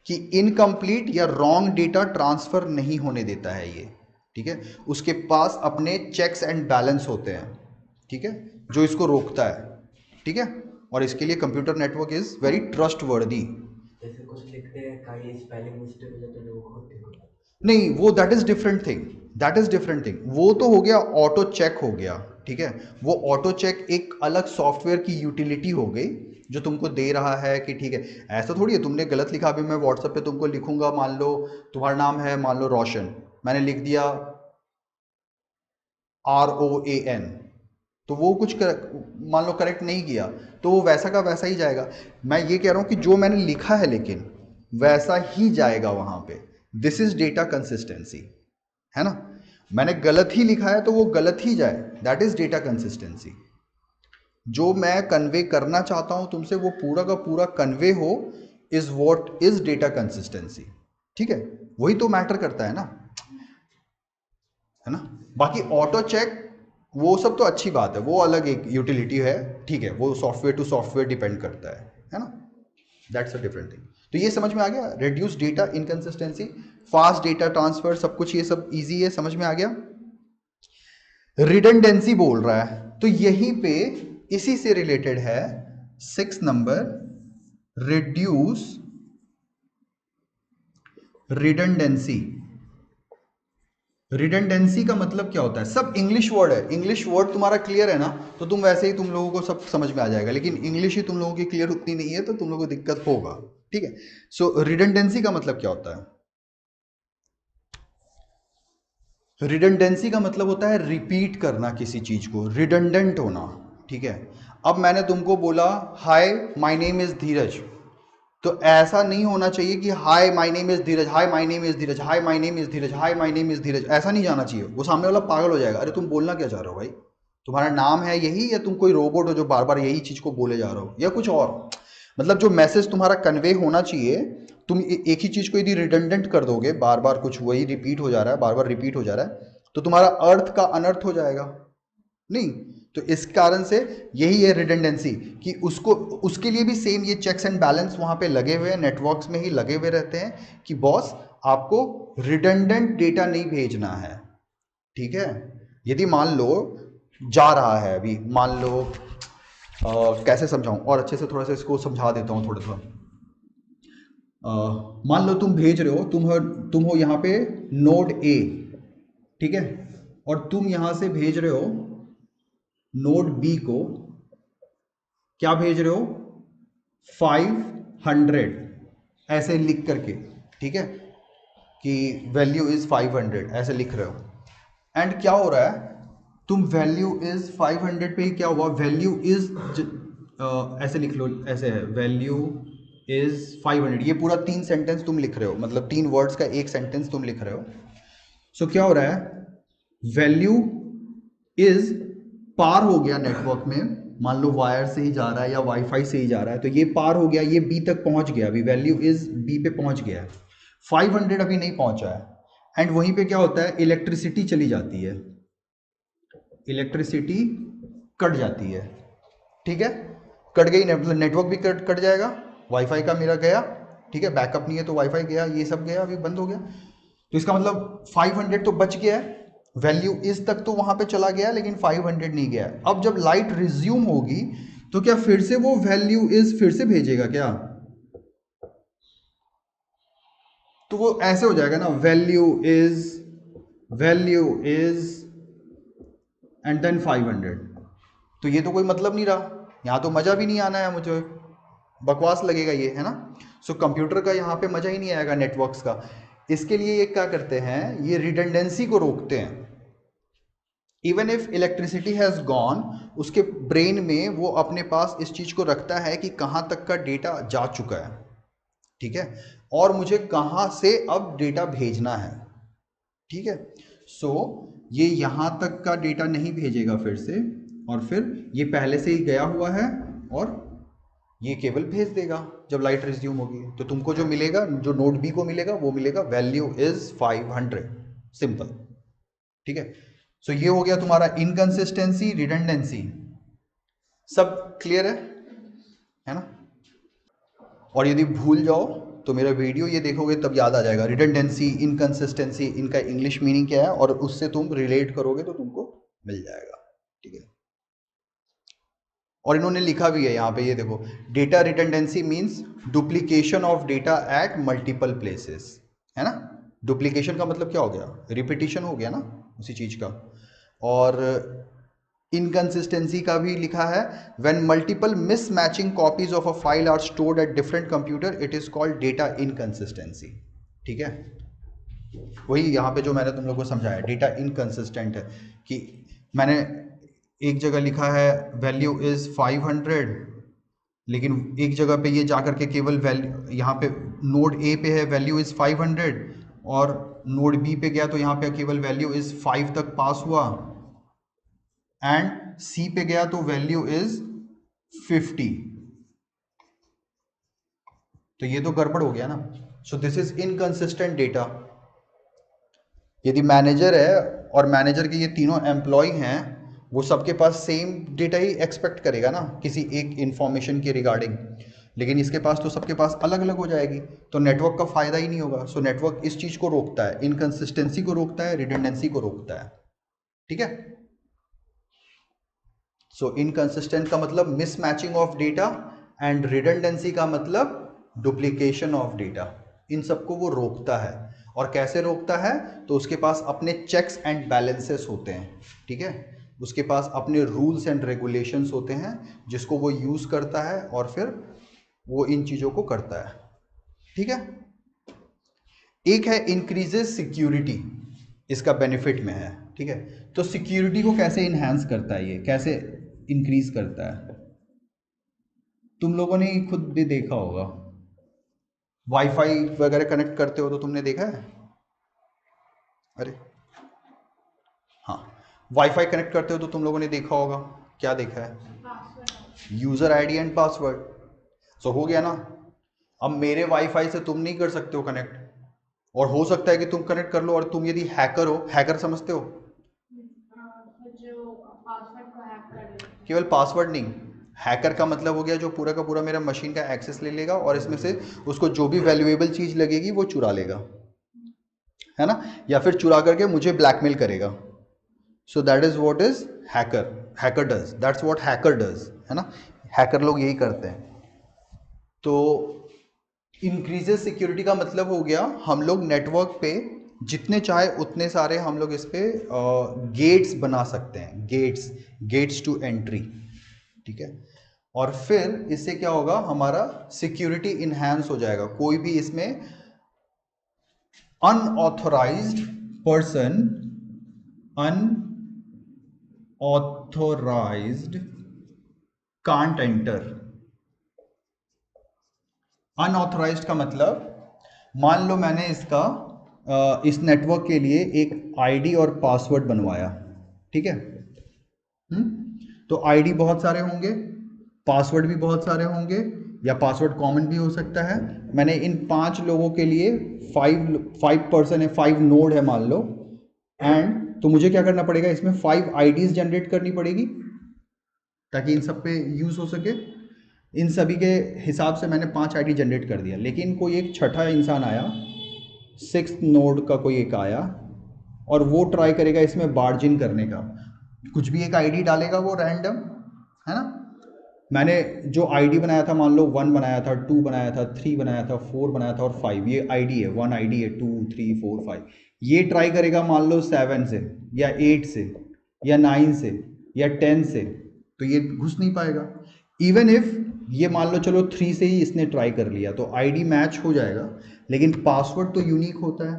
कि इनकम्प्लीट या रॉन्ग डेटा ट्रांसफर नहीं होने देता है ये। ठीक है, उसके पास अपने चेक्स एंड बैलेंस होते हैं, ठीक है, जो इसको रोकता है। ठीक है, और इसके लिए computer network is very trustworthy. जैसे कुछ लिखते हैं कहीं स्पेलिंग मिस्टेक हो जाता है तो वो खुद ठीक होता है। नहीं, वो that is different thing, that is different thing. वो तो हो गया ऑटो चेक हो गया। ठीक है, वो ऑटो चेक एक अलग सॉफ्टवेयर की यूटिलिटी हो गई जो तुमको दे रहा है कि ठीक है, ऐसा थोड़ी है तुमने गलत लिखा, अभी मैं व्हाट्सएप पे तुमको लिखूंगा, मान लो तुम्हारा नाम है, मान लो रोशन, मैंने लिख दिया ROAN, तो वो कुछ मान लो करेक्ट नहीं किया, तो वो वैसा का वैसा ही जाएगा। मैं ये कह रहा हूँ कि जो मैंने लिखा है लेकिन वैसा ही जाएगा वहां पे। दिस इज डेटा कंसिस्टेंसी, है ना। मैंने गलत ही लिखा है तो वो गलत ही जाए, दैट इज डेटा कंसिस्टेंसी। जो मैं कन्वे करना चाहता हूं तुमसे वो पूरा का पूरा कन्वे हो, is what is data consistency. ठीक है, वही तो मैटर करता है ना। बाकी ऑटो चेक वो सब तो अच्छी बात है, वो अलग एक यूटिलिटी है। ठीक है, वो सॉफ्टवेयर टू सॉफ्टवेयर डिपेंड करता है ना, दैट्स अ डिफरेंट थिंग। तो ये समझ में आ गया, reduce data inconsistency, fast data transfer, सब कुछ ये सब इजी है, समझ में आ गया। रिडंडेंसी बोल रहा है, तो यहीं पे इसी से रिलेटेड है 6 नंबर, रिड्यूस रिडंडेंसी। रिडंडेंसी का मतलब क्या होता है, सब इंग्लिश वर्ड है, इंग्लिश वर्ड तुम्हारा क्लियर है ना, तो तुम वैसे ही तुम लोगों को सब समझ में आ जाएगा, लेकिन इंग्लिश ही तुम लोगों की क्लियर उतनी नहीं है तो तुम लोगों को दिक्कत होगा। ठीक है, सो रिडंडेंसी का मतलब क्या होता है, रिडंडेंसी का मतलब होता है रिपीट करना किसी चीज को, रिडंडेंट होना। ठीक है, अब मैंने तुमको बोला hi my name is Dheeraj, तो ऐसा नहीं होना चाहिए कि hi my name is Dheeraj, hi my name is Dheeraj, hi my name is Dheeraj, hi my name is Dheeraj, ऐसा नहीं जाना चाहिए। वो सामने वाला पागल हो जाएगा, अरे तुम बोलना क्या चाह रहे हो भाई, तुम्हारा नाम है यही या तुम कोई रोबोट हो जो बार बार यही चीज को बोले जा रहे हो, या कुछ और। मतलब जो मैसेज तुम्हारा कन्वे होना चाहिए, तुम एक ही चीज को यदि रिडंडेंट कर दोगे, बार बार कुछ वही रिपीट हो जा रहा है, बार बार रिपीट हो जा रहा है, तो तुम्हारा अर्थ का अनर्थ हो जाएगा नहीं। तो इस कारण से यही है रिडंडेंसी, कि उसको, उसके लिए भी सेम ये चेक्स एंड बैलेंस वहां पे लगे हुए हैं, नेटवर्क्स में ही लगे हुए रहते हैं कि बॉस आपको रिडंडेंट डेटा नहीं भेजना है। ठीक है, यदि मान लो जा रहा है, अभी मान लो कैसे समझाऊं और अच्छे से, थोड़ा सा इसको समझा देता हूं थोड़ा थोड़ा। मान लो तुम भेज रहे हो, तुम हो यहाँ पे नोड ए, ठीक है, और तुम यहां से भेज रहे हो नोड बी को, क्या भेज रहे हो 500 ऐसे लिख करके, ठीक है, कि वैल्यू इज 500 ऐसे लिख रहे हो। एंड क्या हो रहा है, तुम वैल्यू इज 500 पे ही क्या हुआ, वैल्यू इज ऐसे लिख लो, ऐसे है वैल्यू इज 500, ये पूरा 3 सेंटेंस तुम लिख रहे हो, मतलब 3 वर्ड्स का एक सेंटेंस तुम लिख रहे हो। सो क्या हो रहा है, वैल्यू इज पार हो गया नेटवर्क में, मान लो वायर से ही जा रहा है या वाईफाई से ही जा रहा है, तो ये पार हो गया, ये बी तक पहुंच गया, अभी वैल्यू इज बी पे पहुंच गया है, 500 अभी नहीं पहुंचा है। एंड वहीं पे क्या होता है, इलेक्ट्रिसिटी चली जाती है, इलेक्ट्रिसिटी कट जाती है। ठीक है, कट गई, मतलब नेटवर्क भी कट जाएगा, वाईफाई का मेरा गया, ठीक है, बैकअप नहीं है तो वाईफाई गया, ये सब गया, अभी बंद हो गया। तो इसका मतलब 500 तो बच गया है, वैल्यू इस तक तो वहां पे चला गया, लेकिन 500 नहीं गया। अब जब लाइट रिज्यूम होगी तो क्या फिर से वो वैल्यू इज फिर से भेजेगा क्या, तो वो ऐसे हो जाएगा ना, वैल्यू इज एंड देन 500। तो ये तो कोई मतलब नहीं रहा, यहां तो मजा भी नहीं आना है मुझे, बकवास लगेगा ये, है ना। सो कंप्यूटर का यहाँ पे मजा ही नहीं आएगा, नेटवर्क्स का। इसके लिए ये क्या करते हैं, ये रिडंडेंसी को रोकते हैं। Even if electricity has gone, उसके ब्रेन में वो अपने पास इस चीज को रखता है कि कहाँ तक का डेटा जा चुका है। ठीक है, और मुझे कहाँ से अब डेटा भेजना है। ठीक है, सो ये यहाँ तक का डेटा नहीं भेजेगा फिर से, और फिर ये पहले से ही गया हुआ है और ये केवल भेज देगा जब लाइट रिज्यूम होगी। तो तुमको जो मिलेगा, जो नोड बी को मिलेगा, वो मिलेगा वैल्यू इज 500, सिंपल। ठीक है, सो ये हो गया तुम्हारा इनकंसिस्टेंसी, रिडंडेंसी। सब क्लियर है ना? और यदि भूल जाओ तो मेरा वीडियो ये देखोगे तब याद आ जाएगा रिडंडेंसी, इनकंसिस्टेंसी, इनका इंग्लिश मीनिंग क्या है, और उससे तुम रिलेट करोगे तो तुमको मिल जाएगा। ठीक है, और इन्होंने लिखा भी है यहाँ पे, ये देखो, data redundancy means duplication of data at multiple places, है ना? डुप्लीकेशन का मतलब क्या हो गया? रिपीटिशन हो गया ना उसी चीज का। और इनकंसिस्टेंसी का भी लिखा है, when multiple mismatching copies of a file are stored at different computer it is called data inconsistency. ठीक है, वही यहाँ पे जो मैंने तुम लोग को समझाया, डेटा इनकंसिस्टेंट है कि मैंने एक जगह लिखा है वैल्यू इज 500, लेकिन एक जगह पे ये जाकर के केवल वैल्यू, यहाँ पे नोड ए पे है वैल्यू इज 500, और नोड बी पे गया तो यहाँ पे केवल वैल्यू इज 5 तक पास हुआ, एंड सी पे गया तो वैल्यू इज 50। तो ये तो गड़बड़ हो गया ना। So this is inconsistent data. यदि मैनेजर है और मैनेजर के ये तीनों एम्प्लॉय हैं, वो सबके पास सेम डेटा ही एक्सपेक्ट करेगा ना किसी एक इंफॉर्मेशन के रिगार्डिंग, लेकिन इसके पास तो सबके पास अलग अलग हो जाएगी, तो नेटवर्क का फायदा ही नहीं होगा। सो नेटवर्क इस चीज को रोकता है, इनकंसिस्टेंसी को रोकता है, रिडंडेंसी को रोकता है। ठीक है, सो इनकंसिस्टेंट का मतलब mismatching of data, and redundancy का मतलब डुप्लीकेशन ऑफ डेटा। इन सबको वो रोकता है। और कैसे रोकता है? तो उसके पास अपने चेक्स एंड बैलेंसेस होते हैं। ठीक है, उसके पास अपने रूल्स एंड रेगुलेशंस होते हैं जिसको वो यूज करता है, और फिर वो इन चीजों को करता है। ठीक है, एक है इंक्रीजेस सिक्योरिटी, इसका बेनिफिट में है। ठीक है, तो सिक्योरिटी को कैसे इनहेंस करता है, ये कैसे इंक्रीज करता है? तुम लोगों ने खुद भी देखा होगा, वाईफाई वगैरह कनेक्ट करते हो तो तुमने देखा है? अरे हाँ, वाईफाई कनेक्ट करते हो तो तुम लोगों ने देखा होगा, क्या देखा है? Password. User ID and password. So हो गया ना। अब मेरे वाईफाई से तुम नहीं कर सकते हो कनेक्ट, और हो सकता है कि तुम कनेक्ट कर लो, और तुम यदि हैकर हो, हैकर समझते हो? जो पासवर्ड को हैक कर लेते हैं। केवल पासवर्ड नहीं, हैकर का मतलब हो गया जो पूरा का पूरा मेरा मशीन का एक्सेस ले लेगा, और इसमें से उसको जो भी वैल्यूएबल चीज लगेगी वो चुरा लेगा, है ना? या फिर चुरा करके मुझे ब्लैकमेल करेगा। So that is what is hacker, hacker does, that's what hacker does, है ना? हैकर लोग यही करते हैं। तो इंक्रीजेस सिक्योरिटी का मतलब हो गया, हम लोग नेटवर्क पे जितने चाहे उतने सारे हम लोग इस पे गेट्स बना सकते हैं, गेट्स टू एंट्री। ठीक है, और फिर इससे क्या होगा, हमारा सिक्योरिटी इनहेंस हो जाएगा। कोई भी इसमें unauthorised person, unauthorised can't enter. Unauthorised का मतलब, मान लो मैंने इस नेटवर्क के लिए एक आईडी और पासवर्ड बनवाया। ठीक है, तो आईडी बहुत सारे होंगे, पासवर्ड भी बहुत सारे होंगे, या पासवर्ड कॉमन भी हो सकता है। मैंने इन 5 लोगों के लिए 5 पर्सन है, 5 नोड है मान लो, एंड तो मुझे क्या करना पड़ेगा, इसमें 5 आईडीज जनरेट करनी पड़ेगी ताकि इन सब पे यूज हो सके। इन सभी के हिसाब से मैंने 5 आईडी जनरेट कर दिया, लेकिन कोई एक छठा इंसान आया, 6th नोड का कोई एक आया, और वो ट्राई करेगा इसमें बार्जिन करने का, कुछ भी एक आईडी डालेगा वो रैंडम, है ना? मैंने जो आईडी बनाया था, मान लो 1 बनाया था, 2 बनाया था, 3 बनाया था, 4 बनाया था, और 5, ये आईडी है, 1 आईडी है, 2 3 4 5। ये ट्राई करेगा मान लो 7 से, या 8 से, या 9 से, या 10 से, तो ये घुस नहीं पाएगा। इवन इफ ये मान लो चलो 3 से ही इसने ट्राई कर लिया, तो आईडी मैच हो जाएगा, लेकिन पासवर्ड तो यूनिक होता है,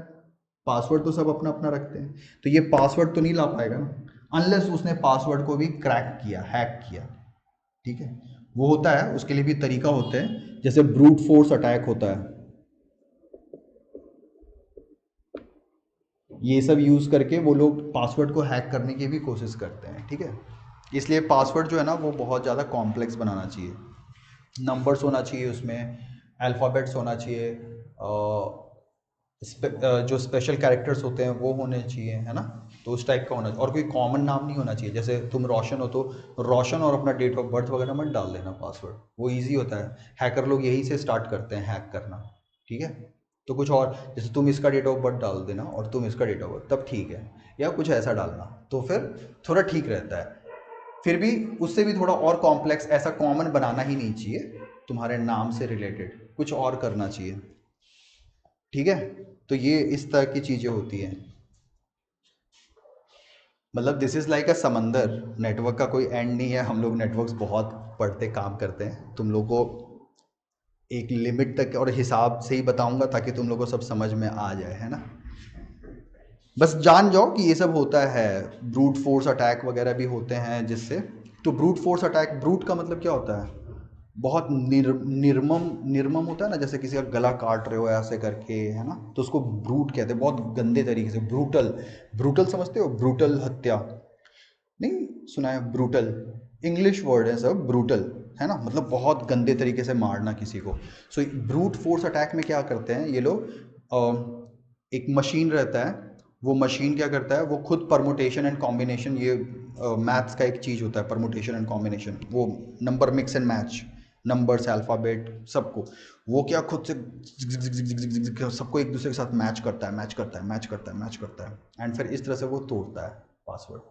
पासवर्ड तो सब अपना अपना रखते हैं, तो ये पासवर्ड तो नहीं ला पाएगा ना, अनलेस उसने पासवर्ड को भी क्रैक किया, हैक किया। ठीक है, वो होता है, उसके लिए भी तरीका होते हैं, जैसे ब्रूट फोर्स अटैक होता है, ये सब यूज़ करके वो लोग पासवर्ड को हैक करने की भी कोशिश करते हैं, ठीक है। इसलिए पासवर्ड जो है ना वो बहुत ज़्यादा कॉम्प्लेक्स बनाना चाहिए, नंबर्स होना चाहिए उसमें, अल्फ़ाबेट्स होना चाहिए, जो स्पेशल कैरेक्टर्स होते हैं वो होने चाहिए, है ना। तो उस टाइप का होना चाहिए, और कोई कॉमन नाम नहीं होना चाहिए। जैसे तुम रोशन हो तो रोशन और अपना डेट ऑफ बर्थ वगैरह मत डाल देना पासवर्ड, वो ईजी होता है, हैकर लोग यही से स्टार्ट करते हैं हैक करना, ठीक है। तो कुछ और, जैसे तुम इसका डेट ऑफ बर्थ डाल देना और तुम इसका डेट ऑफ बर्थ, तब ठीक है, या कुछ ऐसा डालना, तो फिर थोड़ा ठीक रहता है। फिर भी उससे भी थोड़ा और कॉम्प्लेक्स, ऐसा कॉमन बनाना ही नहीं चाहिए, तुम्हारे नाम से रिलेटेड कुछ और करना चाहिए, ठीक है। तो ये इस तरह की चीज़ें होती हैं, मतलब दिस इज़ लाइक अ समंदर, नेटवर्क का कोई एंड नहीं है। हम लोग नेटवर्क्स बहुत पढ़ते काम करते हैं, तुम लोग को एक लिमिट तक और हिसाब से ही बताऊंगा ताकि तुम लोग को सब समझ में आ जाए, है ना। बस जान जाओ कि ये सब होता है, ब्रूट फोर्स अटैक वगैरह भी होते हैं जिससे। तो ब्रूट फोर्स अटैक, ब्रूट का मतलब क्या होता है, बहुत निर्मम निर्मम होता है ना, जैसे किसी का गला काट रहे हो ऐसे करके, है ना, तो उसको ब्रूट कहते हैं, बहुत गंदे तरीके से, ब्रूटल। ब्रूटल समझते हो, ब्रूटल हत्या, नहीं सुना है, ब्रूटल इंग्लिश वर्ड है सब, ब्रूटल, है ना, मतलब बहुत गंदे तरीके से मारना किसी को। सो ब्रूट फोर्स अटैक में क्या करते हैं ये लोग, एक मशीन रहता है, वो मशीन क्या करता है, वो खुद परमुटेशन एंड कॉम्बिनेशन, ये मैथ्स का एक चीज़ होता है, परमुटेशन एंड कॉम्बिनेशन, वो number mix and match, numbers alphabet सबको, वो क्या खुद से सबको एक दूसरे के साथ मैच करता है, मैच करता है, मैच करता है, मैच करता है, एंड फिर इस तरह से वो तोड़ता है पासवर्ड,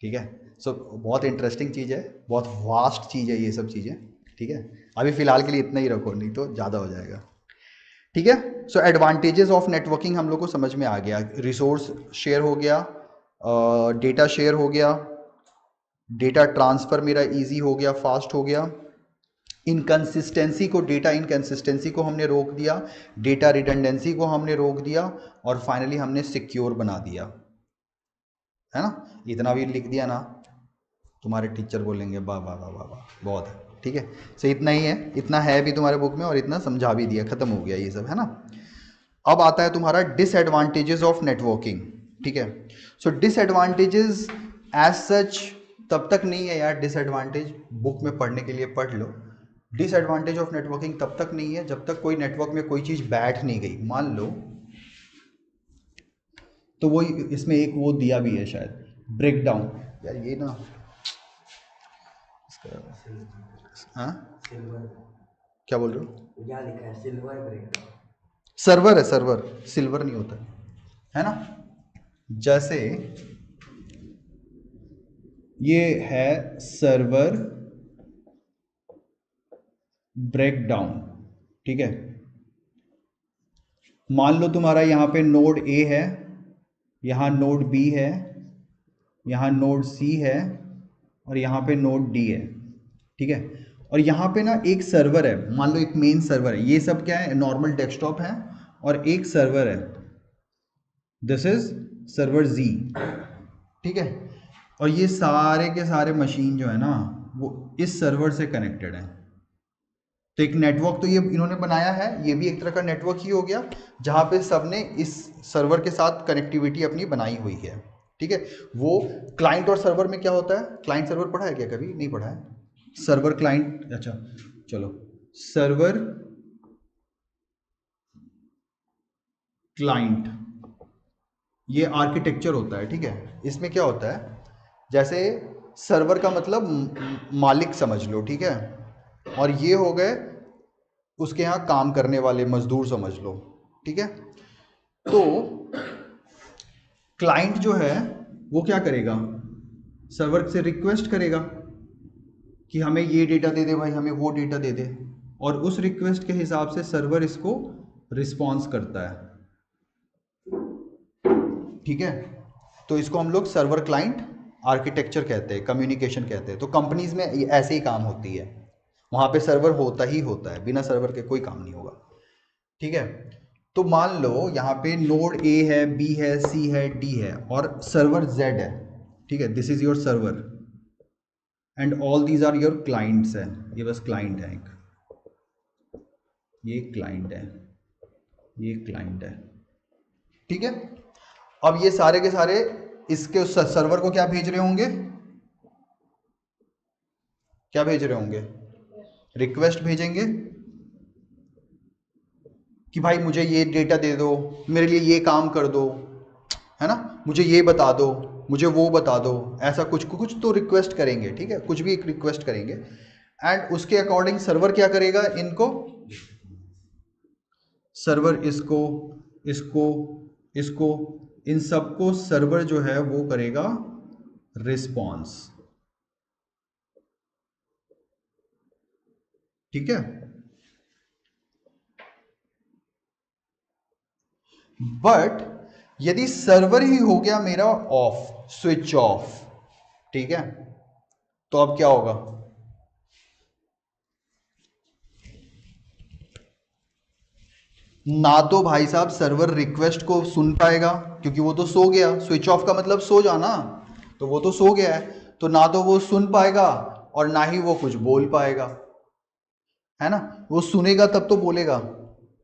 ठीक है। सो बहुत इंटरेस्टिंग चीज़ है, बहुत वास्ट चीज़ है ये सब चीज़ें, ठीक है। अभी फ़िलहाल के लिए इतना ही रखो, नहीं तो ज़्यादा हो जाएगा, ठीक है। सो एडवांटेजेस ऑफ नेटवर्किंग हम लोग को समझ में आ गया, रिसोर्स शेयर हो गया, डेटा शेयर हो गया, डेटा ट्रांसफ़र मेरा इजी हो गया, फास्ट हो गया, इनकन्सिस्टेंसी को, डेटा इनकन्सिस्टेंसी को हमने रोक दिया, डेटा रिडंडेंसी को हमने रोक दिया, और फाइनली हमने सिक्योर बना दिया, है ना। इतना भी लिख दिया ना, तुम्हारे टीचर बोलेंगे वाह वाह वाह वाह वाह, बहुत है, ठीक है। सो इतना ही है, इतना है भी तुम्हारे बुक में, और इतना समझा भी दिया, खत्म हो गया ये सब, है ना। अब आता है तुम्हारा डिसएडवांटेजेस ऑफ नेटवर्किंग, ठीक है। सो डिसएडवांटेजेस एज सच तब तक नहीं है यार, डिसएडवांटेज बुक में पढ़ने के लिए पढ़ लो। डिसएडवांटेज ऑफ नेटवर्किंग तब तक नहीं है जब तक कोई नेटवर्क में कोई चीज़ बैठ नहीं गई, मान लो, तो वो इसमें एक वो दिया भी है शायद, ब्रेक डाउन, यार ये ना, हाँ सिल्वर, क्या बोल रहे हो, क्या लिखा है, सिल्वर ब्रेक। सर्वर है, सर्वर, सिल्वर नहीं होता है ना। जैसे ये है सर्वर ब्रेकडाउन, ठीक है। मान लो तुम्हारा यहाँ पे नोड ए है, यहाँ नोड बी है, यहाँ नोड सी है, और यहाँ पे नोड डी है, ठीक है। और यहाँ पे ना एक सर्वर है, मान लो एक मेन सर्वर है, ये सब क्या है, नॉर्मल डेस्कटॉप है, और एक सर्वर है, दिस इज सर्वर जी, ठीक है। और ये सारे के सारे मशीन जो है ना वो इस सर्वर से कनेक्टेड है। तो एक नेटवर्क तो ये इन्होंने बनाया है, ये भी एक तरह का नेटवर्क ही हो गया, जहाँ पे सबने इस सर्वर के साथ कनेक्टिविटी अपनी बनाई हुई है, ठीक है। वो क्लाइंट और सर्वर में क्या होता है, क्लाइंट सर्वर पढ़ा है क्या, कभी नहीं पढ़ा है, सर्वर क्लाइंट, अच्छा चलो, सर्वर क्लाइंट, ये आर्किटेक्चर होता है, ठीक है। इसमें क्या होता है, जैसे सर्वर का मतलब मालिक समझ लो, ठीक है, और ये हो गए उसके यहाँ काम करने वाले मजदूर समझ लो, ठीक है। तो क्लाइंट जो है वो क्या करेगा, सर्वर से रिक्वेस्ट करेगा कि हमें ये डेटा दे दे भाई, हमें वो डेटा दे दे, और उस रिक्वेस्ट के हिसाब से सर्वर इसको रिस्पॉन्स करता है, ठीक है। तो इसको हम लोग सर्वर क्लाइंट आर्किटेक्चर कहते हैं, कम्युनिकेशन कहते हैं। तो कंपनीज में ऐसे ही काम होती है, वहाँ पे सर्वर होता ही होता है, बिना सर्वर के कोई काम नहीं होगा, ठीक है। तो मान लो यहाँ पे नोड ए है, बी है, सी है, डी है, और सर्वर जेड है, ठीक है, this is your server, and all these are your clients है, ये बस क्लाइंट है एक, ये क्लाइंट है, ये क्लाइंट है, ठीक है। अब ये सारे के सारे इसके सर्वर को क्या भेज रहे होंगे, क्या भेज रहे होंगे, रिक्वेस्ट भेजेंगे कि भाई मुझे ये डेटा दे दो, मेरे लिए ये काम कर दो, है ना, मुझे ये बता दो, मुझे वो बता दो, ऐसा कुछ कुछ तो रिक्वेस्ट करेंगे, ठीक है, कुछ भी एक रिक्वेस्ट करेंगे। एंड उसके अकॉर्डिंग सर्वर क्या करेगा, इनको सर्वर इसको इसको इसको इन सबको सर्वर जो है वो करेगा रिस्पॉन्स, ठीक है। बट यदि सर्वर ही हो गया मेरा ऑफ, स्विच ऑफ, ठीक है, तो अब क्या होगा, ना तो भाई साहब सर्वर रिक्वेस्ट को सुन पाएगा क्योंकि वो तो सो गया, स्विच ऑफ का मतलब सो जाना, तो वो तो सो गया है, तो ना तो वो सुन पाएगा और ना ही वो कुछ बोल पाएगा, है ना। वो सुनेगा तब तो बोलेगा,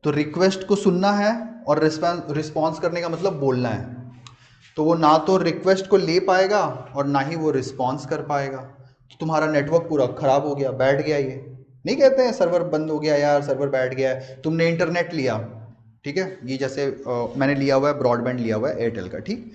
तो रिक्वेस्ट को सुनना है और रिस्पॉन्स करने का मतलब बोलना है, तो वो ना तो रिक्वेस्ट को ले पाएगा और ना ही वो रिस्पॉन्स कर पाएगा, तो तुम्हारा नेटवर्क पूरा खराब हो गया, बैठ गया। ये नहीं कहते हैं सर्वर बंद हो गया यार, सर्वर बैठ गया है, तुमने इंटरनेट लिया, ठीक है, ये जैसे मैंने लिया हुआ है ब्रॉडबैंड, लिया हुआ है एयरटेल का, ठीक,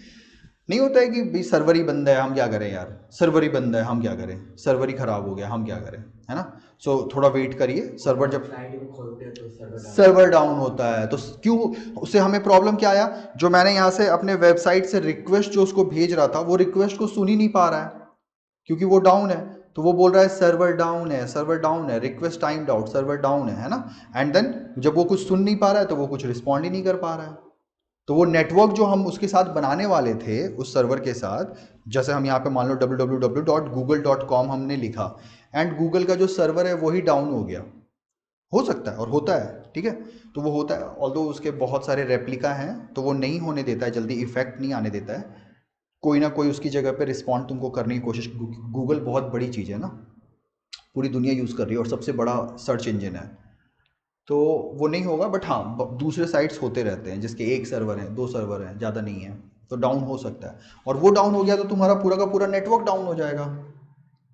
नहीं होता है कि भाई सर्वर ही बंद है हम क्या करें यार, सर्वर ही बंद है हम क्या करें, सर्वर ही खराब हो गया हम क्या करें, है ना। सो थोड़ा वेट करिए, सर्वर जब साइट भी खोलते हैं तो सर्वर डाउन होता है तो क्यों, उससे हमें प्रॉब्लम क्या आया, जो मैंने यहाँ से अपने वेबसाइट से रिक्वेस्ट जो उसको भेज रहा था वो रिक्वेस्ट को सुन ही नहीं पा रहा है क्योंकि वो डाउन है, तो वो बोल रहा है सर्वर डाउन है, सर्वर डाउन है, request timed out, server down है ना। एंड देन जब वो कुछ सुन नहीं पा रहा है तो वो कुछ रिस्पॉन्ड ही नहीं कर पा रहा है, तो वो नेटवर्क जो हम उसके साथ बनाने वाले थे उस सर्वर के साथ, जैसे हम यहाँ पे मान लो www.google.com हमने लिखा एंड गूगल का जो सर्वर है वही डाउन हो गया, हो सकता है और होता है, ठीक है, तो वो होता है, ऑल्दो उसके बहुत सारे रेप्लिका हैं तो वो नहीं होने देता है जल्दी, इफेक्ट नहीं आने देता है, कोई ना कोई उसकी जगह पे रिस्पॉन्ड तुमको करने की कोशिश, गूगल बहुत बड़ी चीज़ है ना, पूरी दुनिया यूज़ कर रही है और सबसे बड़ा सर्च इंजन है, तो वो नहीं होगा। बट हाँ दूसरे साइट्स होते रहते हैं जिसके एक सर्वर है, दो सर्वर हैं, ज़्यादा नहीं है, तो डाउन हो सकता है, और वो डाउन हो गया तो तुम्हारा पूरा का पूरा नेटवर्क डाउन हो जाएगा,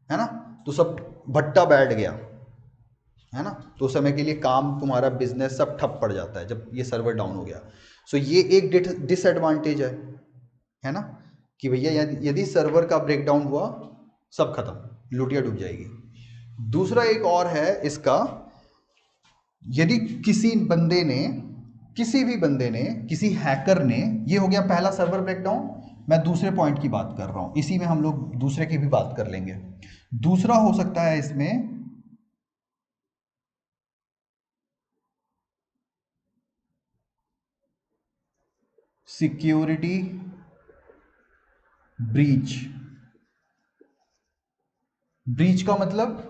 है ना, तो सब भट्टा बैठ गया, है ना, तो उस समय के लिए काम, तुम्हारा बिजनेस सब ठप पड़ जाता है जब ये सर्वर डाउन हो गया। सो ये एक डिसएडवांटेज है ना, कि भैया यदि सर्वर का ब्रेकडाउन हुआ सब खत्म, लुटिया डूब जाएगी। दूसरा एक और है इसका, यदि किसी भी बंदे ने किसी हैकर ने, ये हो गया पहला सर्वर ब्रेकडाउन, मैं दूसरे पॉइंट की बात कर रहा हूं, इसी में हम लोग दूसरे की भी बात कर लेंगे। दूसरा हो सकता है इसमें सिक्योरिटी ब्रीच। ब्रीच का मतलब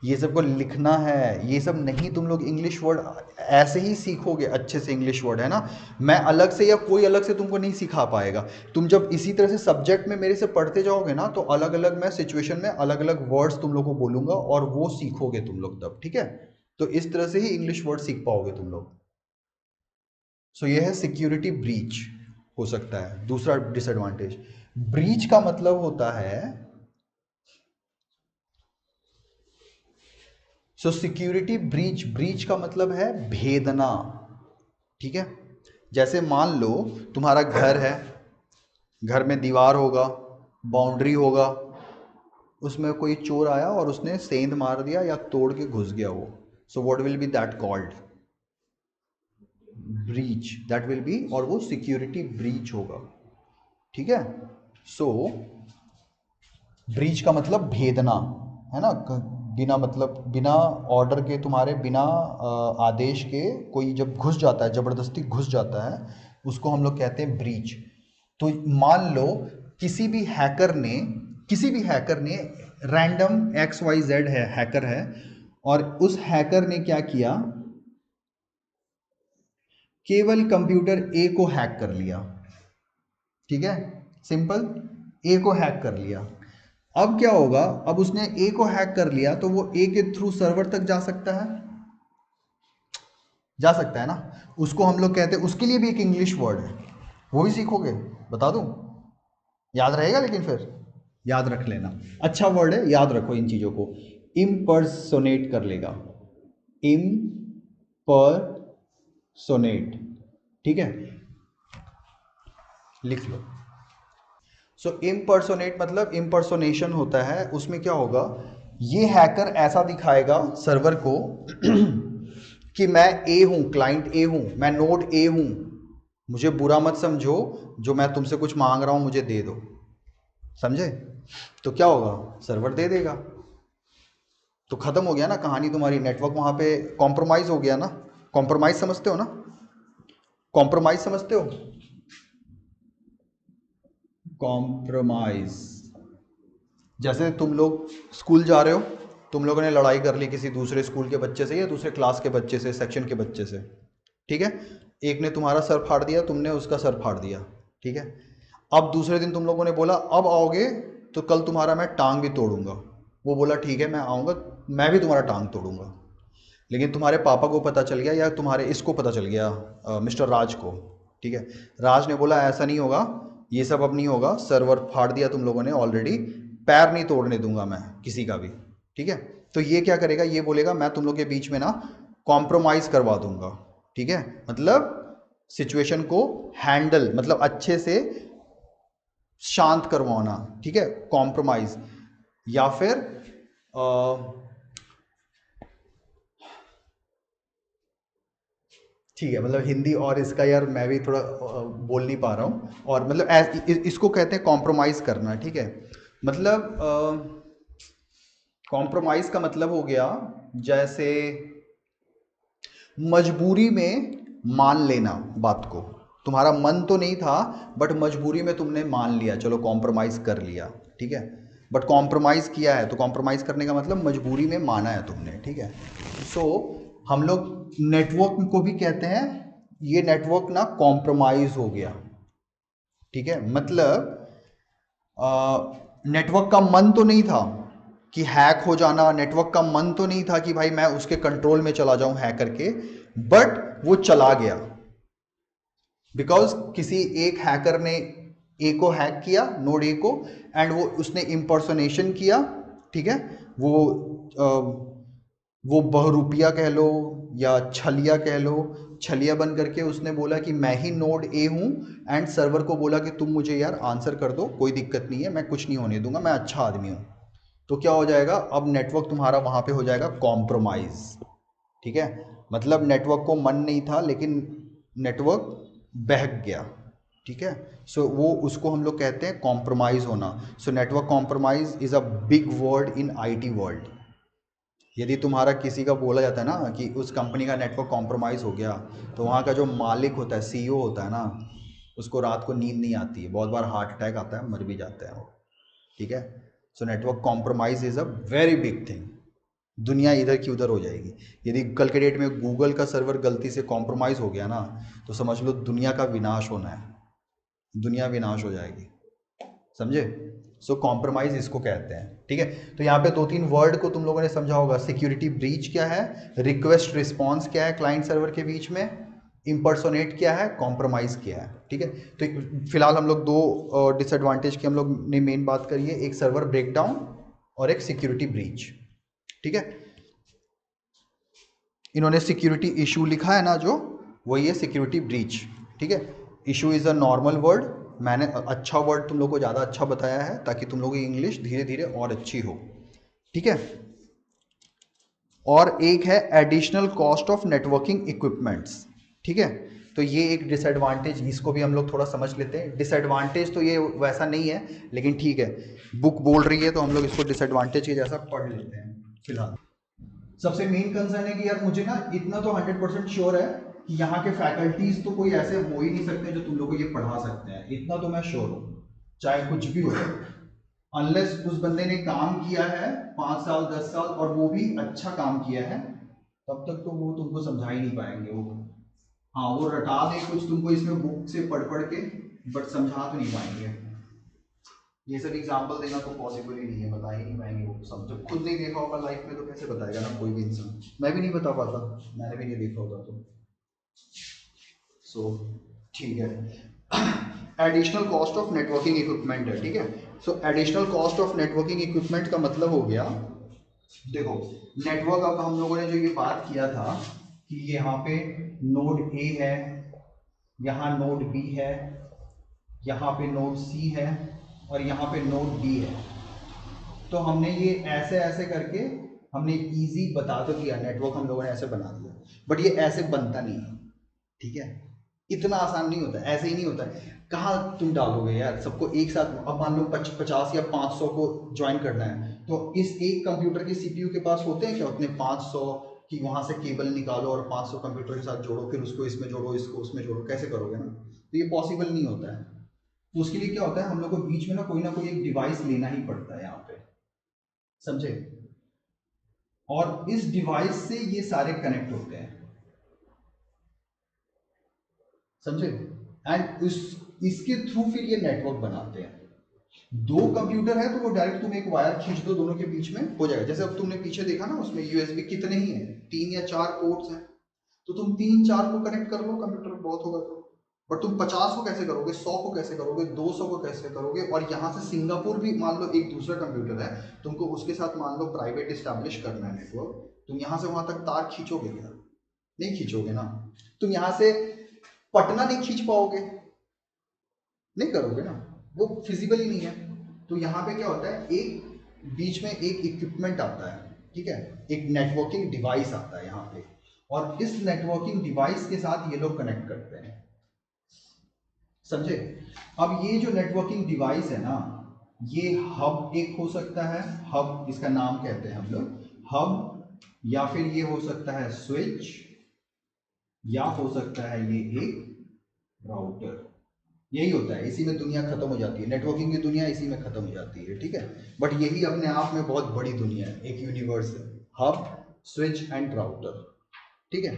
ये सबको लिखना है, ये सब नहीं, तुम लोग इंग्लिश वर्ड ऐसे ही सीखोगे अच्छे से, इंग्लिश वर्ड है ना, मैं अलग से या कोई अलग से तुमको नहीं सिखा पाएगा। तुम जब इसी तरह से सब्जेक्ट में मेरे से पढ़ते जाओगे ना तो अलग अलग मैं सिचुएशन में अलग अलग वर्ड्स तुम लोग को बोलूंगा और वो सीखोगे तुम लोग तब, ठीक है, तो इस तरह से ही इंग्लिश वर्ड सीख पाओगे तुम लोग। सो ये है सिक्योरिटी ब्रीच, हो सकता है दूसरा डिसएडवांटेज। ब्रीच का मतलब होता है, सो सिक्योरिटी ब्रीच, ब्रीच का मतलब है भेदना, ठीक है। जैसे मान लो तुम्हारा घर है, घर में दीवार होगा, बाउंड्री होगा, उसमें कोई चोर आया और उसने सेंध मार दिया या तोड़ के घुस गया वो, so what will be that called, breach, that will be, और वो सिक्योरिटी ब्रीच होगा, ठीक है। सो ब्रीच का मतलब भेदना, है ना, बिना मतलब बिना ऑर्डर के, तुम्हारे बिना आदेश के कोई जब घुस जाता है, ज़बरदस्ती घुस जाता है, उसको हम लोग कहते हैं ब्रीच। तो मान लो किसी भी हैकर ने रैंडम XYZ है, हैकर है, और उस हैकर ने क्या किया, केवल कंप्यूटर ए को हैक कर लिया, ठीक है, सिंपल, ए को हैक कर लिया। अब क्या होगा, अब उसने ए को हैक कर लिया तो वो ए के थ्रू सर्वर तक जा सकता है, जा सकता है ना, उसको हम लोग कहते हैं, उसके लिए भी एक इंग्लिश वर्ड है, वो भी सीखोगे, बता दूं, याद रहेगा, लेकिन फिर याद रख लेना, अच्छा वर्ड है, याद रखो इन चीज़ों को। इम्पर्सोनेट कर लेगा, इम्पर्सोनेट, ठीक है, लिख लो। सो इम्पर्सोनेट मतलब इम्पर्सोनेशन होता है, उसमें क्या होगा, ये हैकर ऐसा दिखाएगा सर्वर को कि मैं ए हूं, क्लाइंट ए हूं, मैं नोड ए हूं, मुझे बुरा मत समझो, जो मैं तुमसे कुछ मांग रहा हूं मुझे दे दो, समझे? तो क्या होगा, सर्वर दे देगा, तो खत्म हो गया ना कहानी तुम्हारी, नेटवर्क वहां पे कॉम्प्रोमाइज हो गया ना। कॉम्प्रोमाइज समझते हो ना, कॉम्प्रोमाइज समझते हो, कॉम्प्रोमाइज, जैसे तुम लोग स्कूल जा रहे हो, तुम लोगों ने लड़ाई कर ली किसी दूसरे स्कूल के बच्चे से या दूसरे क्लास के बच्चे से, सेक्शन के बच्चे से, ठीक है, एक ने तुम्हारा सर फाड़ दिया, तुमने उसका सर फाड़ दिया, ठीक है, अब दूसरे दिन तुम लोगों ने बोला अब आओगे तो कल तुम्हारा मैं टांग भी तोड़ूंगा, वो बोला ठीक है मैं आऊँगा, मैं भी तुम्हारा टांग तोड़ूंगा, लेकिन तुम्हारे पापा को पता चल गया या तुम्हारे इसको पता चल गया, मिस्टर राज को, ठीक है, राज ने बोला ऐसा नहीं होगा, ये सब अब नहीं होगा, सर्वर फाड़ दिया तुम लोगों ने ऑलरेडी, पैर नहीं तोड़ने दूंगा मैं किसी का भी, ठीक है, तो ये क्या करेगा, ये बोलेगा मैं तुम लोग के बीच में ना कॉम्प्रोमाइज करवा दूंगा, ठीक है, मतलब सिचुएशन को हैंडल, मतलब अच्छे से शांत करवाना, ठीक है, कॉम्प्रोमाइज, या फिर ठीक है, मतलब हिंदी और इसका यार मैं भी थोड़ा बोल नहीं पा रहा हूँ, और मतलब इसको कहते हैं कॉम्प्रोमाइज़ करना, ठीक है, मतलब कॉम्प्रोमाइज़ का मतलब हो गया जैसे मजबूरी में मान लेना बात को, तुम्हारा मन तो नहीं था बट मजबूरी में तुमने मान लिया, चलो कॉम्प्रोमाइज़ कर लिया, ठीक है, बट कॉम्प्रोमाइज़ किया है, तो कॉम्प्रोमाइज़ करने का मतलब मजबूरी में माना है तुमने, ठीक है, सो हम लोग नेटवर्क को भी कहते हैं, ये नेटवर्क ना कॉम्प्रोमाइज़ हो गया, ठीक है, मतलब नेटवर्क का मन तो नहीं था कि हैक हो जाना, नेटवर्क का मन तो नहीं था कि भाई मैं उसके कंट्रोल में चला जाऊं हैक करके, बट वो चला गया, बिकॉज किसी एक हैकर ने ए को हैक किया, नोड ए को, एंड वो उसने इम्पर्सोनेशन किया, ठीक है, वो वो बहरूपिया कह लो या छलिया कह लो, छलिया बन करके उसने बोला कि मैं ही नोड ए हूँ, एंड सर्वर को बोला कि तुम मुझे यार आंसर कर दो, कोई दिक्कत नहीं है, मैं कुछ नहीं होने दूंगा, मैं अच्छा आदमी हूँ, तो क्या हो जाएगा, अब नेटवर्क तुम्हारा वहाँ पे हो जाएगा कॉम्प्रोमाइज, ठीक है, मतलब नेटवर्क को मन नहीं था लेकिन नेटवर्क बहक गया, ठीक है, सो वो उसको हम लोग कहते हैं कॉम्प्रोमाइज़ होना, so network compromise is a big word in IT world. यदि तुम्हारा किसी का बोला जाता है ना कि उस कंपनी का नेटवर्क कॉम्प्रोमाइज़ हो गया, तो वहाँ का जो मालिक होता है, सीईओ होता है ना, उसको रात को नींद नहीं आती है, बहुत बार हार्ट अटैक आता है, मर भी जाते हैं वो, ठीक है, so network compromise is a very big thing, दुनिया इधर की उधर हो जाएगी, यदि कल के डेट में गूगल का सर्वर गलती से कॉम्प्रोमाइज़ हो गया ना, तो समझ लो दुनिया का विनाश होना है, दुनिया विनाश हो जाएगी, समझे? सो कॉम्प्रोमाइज इसको कहते हैं, ठीक है, तो यहाँ पे दो तीन वर्ड को तुम लोगों ने समझा होगा, सिक्योरिटी ब्रीच क्या है, रिक्वेस्ट रिस्पॉन्स क्या है क्लाइंट सर्वर के बीच में, इम्पर्सोनेट क्या है, कॉम्प्रोमाइज क्या है, ठीक है, तो फिलहाल हम लोग दो डिसएडवांटेज की हम लोग ने मेन बात करी है, एक सर्वर ब्रेकडाउन और एक सिक्योरिटी ब्रीच, ठीक है, इन्होंने सिक्योरिटी इशू लिखा है ना जो, वही है सिक्योरिटी ब्रीच, ठीक है, issue is a normal word, मैंने अच्छा वर्ड तुम लोग को ज़्यादा अच्छा बताया है ताकि तुम लोगों की इंग्लिश धीरे धीरे और अच्छी हो, ठीक है, और एक है additional cost of networking equipments, ठीक है, तो ये एक डिसएडवांटेज, इसको भी हम लोग थोड़ा समझ लेते हैं, डिसएडवांटेज तो ये वैसा नहीं है लेकिन ठीक है, बुक बोल रही है तो हम लोग इसको डिसएडवांटेज के जैसा पढ़ लेते हैं फिलहाल। सबसे मेन कंसर्न है कि यार मुझे ना इतना तो 100% श्योर है कि यहाँ के फैकल्टीज तो कोई ऐसे हो ही नहीं सकते जो तुम लोग को ये पढ़ा सकते हैं, इतना तो मैं श्योर हूँ, चाहे कुछ भी हो, अनलेस उस बंदे ने काम किया है 5 साल 10 साल और वो भी अच्छा काम किया है, तब तक तो वो तुमको समझा ही नहीं पाएंगे वो, हाँ वो रटा दे कुछ तुमको इसमें बुक से पढ़ पढ़ के, बट समझा तो नहीं पाएंगे, ये सब एग्जाम्पल देना तो पॉसिबल ही नहीं है, बता ही नहीं पाएंगे वो सब, जब खुद नहीं देखा होगा लाइफ में तो कैसे बताएगा ना कोई भी इंसान, मैं भी नहीं बता पाता, मैंने भी नहीं देखा होता तो, सो ठीक है, additional cost of networking equipment है, ठीक है। सो additional cost of networking equipment का मतलब हो गया, देखो नेटवर्क, अब हम लोगों ने जो ये बात किया था कि यहाँ पे नोड ए है, यहाँ नोड बी है, यहाँ पे नोड सी है और यहाँ पे नोड डी है। तो हमने ये ऐसे ऐसे करके हमने इजी बता तो दिया, नेटवर्क हम लोगों ने ऐसे बना दिया, बट ये ऐसे बनता नहीं है, ठीक है। इतना आसान नहीं होता, ऐसे ही नहीं होता है। कहाँ तुम डालोगे यार सबको एक साथ, अब मान लो 50 या 500 को ज्वाइन करना है, तो इस एक कंप्यूटर के सीपीयू के पास होते हैं क्या उतने 500 कि वहां से केबल निकालो और 500 कंप्यूटर के साथ जोड़ो, फिर उसको इसमें जोड़ो, इसको उसमें जोड़ो, कैसे करोगे ना? तो ये पॉसिबल नहीं होता है। तो उसके लिए क्या होता है, हम लोग को बीच में ना कोई एक डिवाइस लेना ही पड़ता है यहाँ पे, समझे? और इस डिवाइस से ये सारे कनेक्ट होते हैं, समझे? एंड इसके थ्रू फिर ये नेटवर्क बनाते हैं। दो कंप्यूटर है तो वो डायरेक्ट तुम एक वायर खींच दो, दोनों के बीच में हो जाएगा। जैसे अब तुमने पीछे देखा ना, उसमें यूएसबी कितने ही हैं, 3 या 4 पोर्ट्स हैं, तो तुम 3-4 को कनेक्ट कर लो, कंप्यूटर बहुत होगा तो। बट तुम 50 को कैसे करोगे, 100 को कैसे करोगे, 200 को कैसे करोगे? और यहाँ से सिंगापुर भी मान लो एक दूसरा कंप्यूटर है, तुमको उसके साथ मान लो प्राइवेट इस्टेब्लिश करना है नेटवर्क, तुम यहाँ से वहां तक तार खींचोगे क्या? नहीं खींचोगे ना। तुम यहाँ से पटना नहीं खींच पाओगे, नहीं करोगे ना, वो फिजिबल ही नहीं है। तो यहाँ पे क्या होता है, एक बीच में एक इक्विपमेंट आता है, ठीक है, एक नेटवर्किंग डिवाइस आता है यहाँ पे, और इस नेटवर्किंग डिवाइस के साथ ये लोग कनेक्ट करते हैं, समझे? अब ये जो नेटवर्किंग डिवाइस है ना, ये हब एक हो सकता है, हब इसका नाम कहते हैं हम लोग हब, या फिर ये हो सकता है स्विच, या हो सकता है ये एक राउटर। यही होता है, इसी में दुनिया खत्म हो जाती है, नेटवर्किंग की दुनिया इसी में खत्म हो जाती है, ठीक है। बट यही अपने आप में बहुत बड़ी दुनिया है, एक यूनिवर्स है, हब, स्विच एंड राउटर, ठीक है।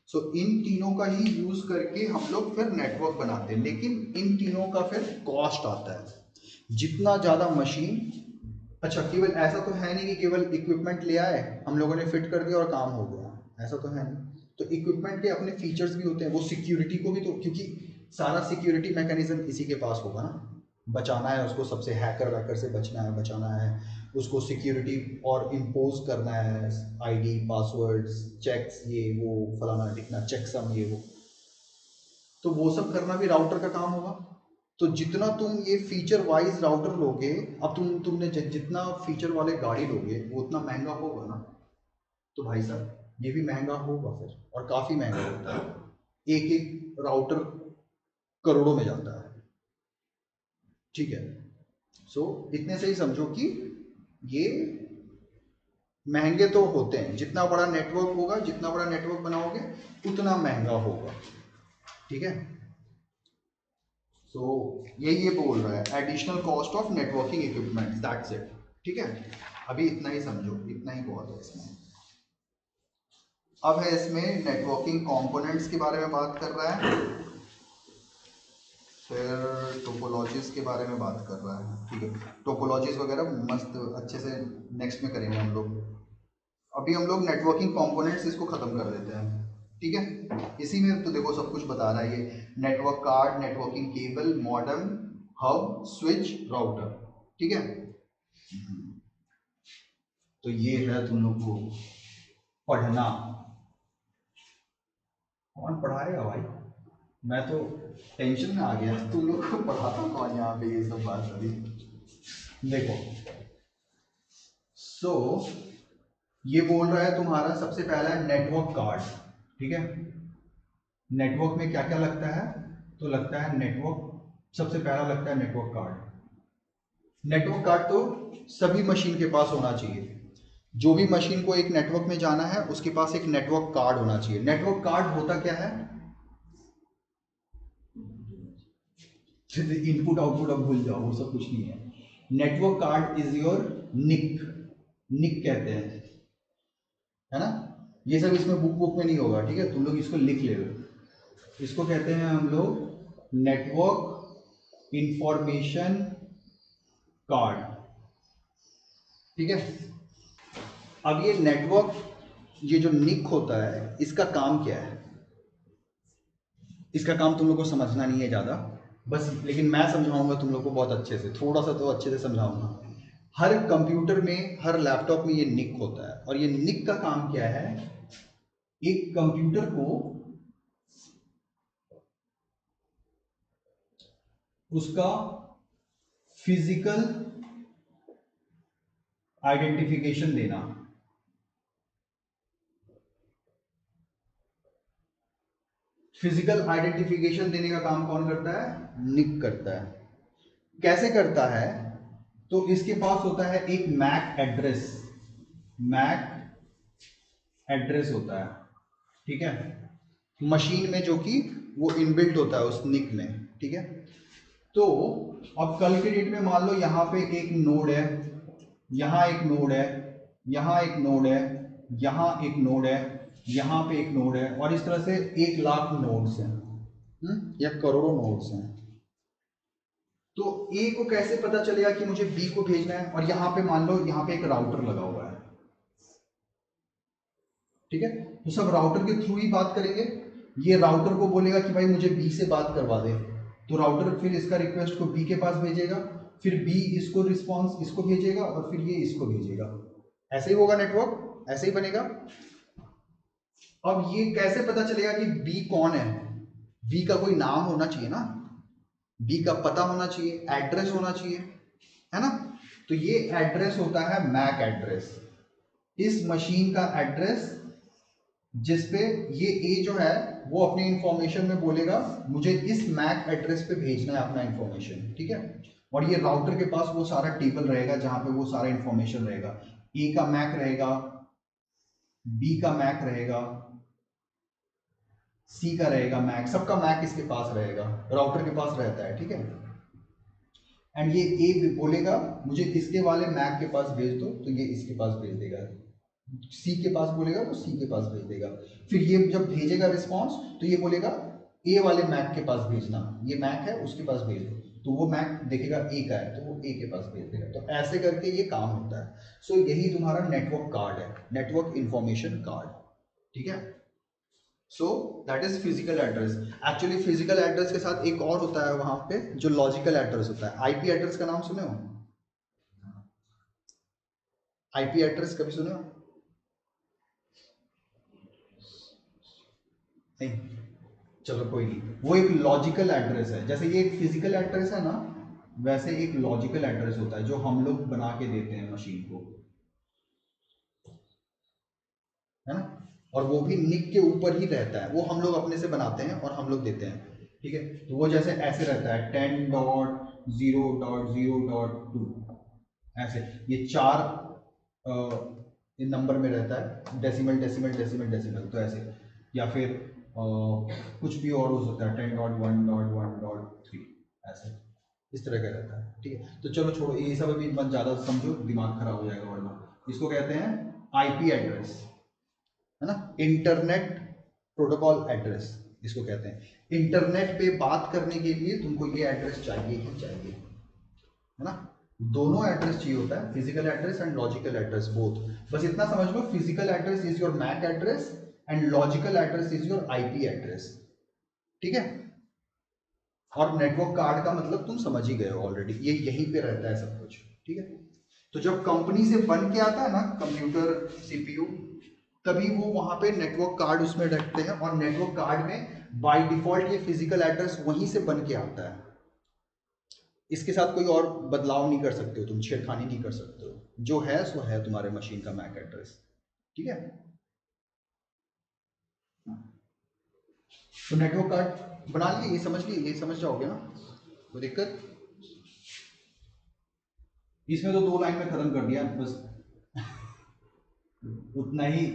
सो इन तीनों का ही यूज करके हम लोग फिर नेटवर्क बनाते हैं, लेकिन इन तीनों का फिर कॉस्ट आता है। जितना ज़्यादा मशीन, अच्छा केवल ऐसा तो है नहीं कि केवल इक्विपमेंट ले आए हम लोगों ने फिट कर दिया और काम हो गया, ऐसा तो है नहीं। तो इक्विपमेंट के अपने फीचर्स भी होते हैं, वो सिक्योरिटी को भी, तो क्योंकि सारा सिक्योरिटी मैकेनिज्म इसी के पास होगा ना, बचाना है उसको सबसे, हैकर वैकर से बचना है, बचाना है उसको, सिक्योरिटी और इम्पोज करना है, आईडी पासवर्ड्स चेक्स ये वो फलाना ढिकना चेकसम ये वो, तो वो सब करना भी राउटर का काम होगा। तो जितना तुम ये फीचर वाइज राउटर लोगे, अब तुमने जितना फीचर वाले गाड़ी लोगे वो उतना महंगा होगा ना, तो भाई साहब ये भी महंगा होगा फिर, और काफ़ी महंगा होता है, एक एक राउटर करोड़ों में जाता है, ठीक है। सो इतने से ही समझो कि ये महंगे तो होते हैं, जितना बड़ा नेटवर्क होगा, जितना बड़ा नेटवर्क बनाओगे उतना महंगा होगा, ठीक है। सो यही ये बोल रहा है, additional cost of networking equipment, that's it, ठीक है। अभी इतना ही समझो, इतना ही बहुत है इसमें। अब है इसमें नेटवर्किंग कंपोनेंट्स के बारे में बात कर रहा है, फिर टोपोलॉजीज के बारे में बात कर रहा है, ठीक है। टोपोलॉजीज वगैरह मस्त अच्छे से नेक्स्ट में करेंगे हम लोग, अभी हम लोग नेटवर्किंग कंपोनेंट्स इसको ख़त्म कर देते हैं, ठीक है। इसी में तो देखो सब कुछ बता रहा है ये, network card, networking cable, modem, hub, switch, router, ठीक है। तो ये है तुम लोग को पढ़ना, कौन पढ़ाएगा भाई, मैं तो टेंशन में आ गया, तुम लोग को पढ़ाता कौन यहाँ पे ये सब बात अभी। देखो सो ये बोल रहा है तुम्हारा सबसे पहला है नेटवर्क कार्ड, ठीक है। नेटवर्क में क्या क्या लगता है, तो लगता है नेटवर्क, सबसे पहला लगता है नेटवर्क कार्ड। नेटवर्क कार्ड तो सभी मशीन के पास होना चाहिए, जो भी मशीन को एक नेटवर्क में जाना है उसके पास एक नेटवर्क कार्ड होना चाहिए। नेटवर्क कार्ड होता क्या है, इनपुट आउटपुट अब भूल जाओ, वो सब कुछ नहीं है। नेटवर्क कार्ड इज योर निक, निक कहते हैं, है ना। ये सब इसमें बुक में नहीं होगा, ठीक है, तुम लोग इसको लिख ले लो। इसको कहते हैं हम लोग नेटवर्क इंफॉर्मेशन कार्ड, ठीक है। अब ये नेटवर्क, ये जो निक होता है इसका काम क्या है, इसका काम तुम लोग को समझना नहीं है ज़्यादा बस, लेकिन मैं समझाऊंगा तुम लोग को बहुत अच्छे से, थोड़ा सा तो अच्छे से समझाऊंगा। हर कंप्यूटर में, हर लैपटॉप में ये निक होता है, और ये निक का काम क्या है, एक कंप्यूटर को उसका फिजिकल आइडेंटिफिकेशन देना। फिजिकल आइडेंटिफिकेशन देने का काम कौन करता है, निक करता है। कैसे करता है, तो इसके पास होता है एक मैक एड्रेस, मैक एड्रेस होता है, ठीक है, मशीन में, जो कि वो इनबिल्ट होता है उस निक में, ठीक है। तो अब कल के डेट में मान लो यहाँ पे एक नोड है, यहाँ एक नोड है, यहाँ एक नोड है, यहाँ एक नोड है, यहाँ पे एक नोड है, और इस तरह से 1,00,000 नोड्स हैं, या करोड़ों नोड्स हैं। तो ए को कैसे पता चलेगा कि मुझे बी को भेजना है, और यहाँ पे मान लो यहाँ पे एक राउटर लगा हुआ है, ठीक है, तो सब राउटर के थ्रू ही बात करेंगे। ये राउटर को बोलेगा कि भाई मुझे बी से बात करवा दे, तो राउटर फिर इसका रिक्वेस्ट को बी के पास भेजेगा, फिर बी इसको रिस्पॉन्स इसको भेजेगा, और फिर ये इसको भेजेगा। ऐसे ही होगा नेटवर्क, ऐसे ही बनेगा। अब ये कैसे पता चलेगा कि बी कौन है, बी का कोई नाम होना चाहिए ना, बी का पता होना चाहिए, एड्रेस होना चाहिए, है ना। तो ये एड्रेस होता है मैक एड्रेस, इस मशीन का एड्रेस, जिसपे ये ए जो है वो अपनी इंफॉर्मेशन में बोलेगा मुझे इस मैक एड्रेस पे भेजना है अपना इंफॉर्मेशन, ठीक है। और ये राउटर के पास वो सारा टेबल रहेगा जहां पे वो सारा इंफॉर्मेशन रहेगा, ए का मैक रहेगा, बी का मैक रहेगा, सी का रहेगा मैक, सबका मैक इसके पास रहेगा, राउटर के पास रहता है, ठीक है। एंड ये ए बोलेगा मुझे इसके वाले मैक के पास भेज दो, तो ये इसके पास भेज देगा, सी के पास बोलेगा तो सी के पास भेज देगा। फिर ये जब भेजेगा रिस्पॉन्स, तो ये बोलेगा ए वाले मैक के पास भेजना, ये मैक है उसके पास भेज दो, तो वो मैक देखेगा ए का है तो वो ए के पास भेज देगा। तो ऐसे करके ये काम होता है। सो यही तुम्हारा नेटवर्क कार्ड है, नेटवर्क इंफॉर्मेशन कार्ड, ठीक है। So that is physical address. Actually physical address के साथ एक और होता है वहां पे जो लॉजिकल एड्रेस होता है। आईपी एड्रेस का नाम सुने हो, आईपी एड्रेस कभी सुने हो? नहीं, चलो कोई नहीं, वो एक लॉजिकल एड्रेस है। जैसे ये एक फिजिकल एड्रेस है ना, वैसे एक लॉजिकल एड्रेस होता है जो हम लोग बना के देते हैं मशीन को, है ना। और वो भी निक के ऊपर ही रहता है, वो हम लोग अपने से बनाते हैं और हम लोग देते हैं, ठीक है। तो वो जैसे ऐसे रहता है 10.0.0.2 ऐसे, ये 4 नंबर में रहता है, डेसिमल डेसिमल डेसिमल डेसिमल, तो ऐसे, या फिर कुछ भी और हो सकता है 10.1.1.3 ऐसे, इस तरह का रहता है, ठीक है। तो चलो छोड़ो ये सब, अभी मत ज़्यादा समझो, दिमाग खराब हो जाएगा वरना। इसको कहते हैं आईपी एड्रेस, है ना, इंटरनेट प्रोटोकॉल एड्रेस इसको कहते हैं। इंटरनेट पे बात करने के लिए तुमको ये एड्रेस चाहिए ही चाहिए, है ना। दोनों एड्रेस चाहिए होता है, physical address and logical address both. बस इतना समझ लो, physical address is your MAC address and logical address is your IP address, ठीक है। और नेटवर्क कार्ड का मतलब तुम समझ ही गए हो ऑलरेडी, ये यहीं पे रहता है सब कुछ, ठीक है। तो जब कंपनी से बन के आता है ना कंप्यूटर सीपीयू, तभी वो वहां पे नेटवर्क कार्ड उसमें रखते हैं, और नेटवर्क कार्ड में बाय डिफॉल्ट ये फिजिकल एड्रेस वहीं से बन के आता है। इसके साथ कोई और बदलाव नहीं कर सकते हो, तुम छेड़खानी नहीं कर सकते हो, जो है सो है तुम्हारे मशीन का मैक एड्रेस, ठीक है। तो नेटवर्क कार्ड बना लिए, ये समझ लिए, ये समझ जाओगे ना, कोई दिक्कत? इसमें तो 2 लाइन में खत्म कर दिया बस उतना ही।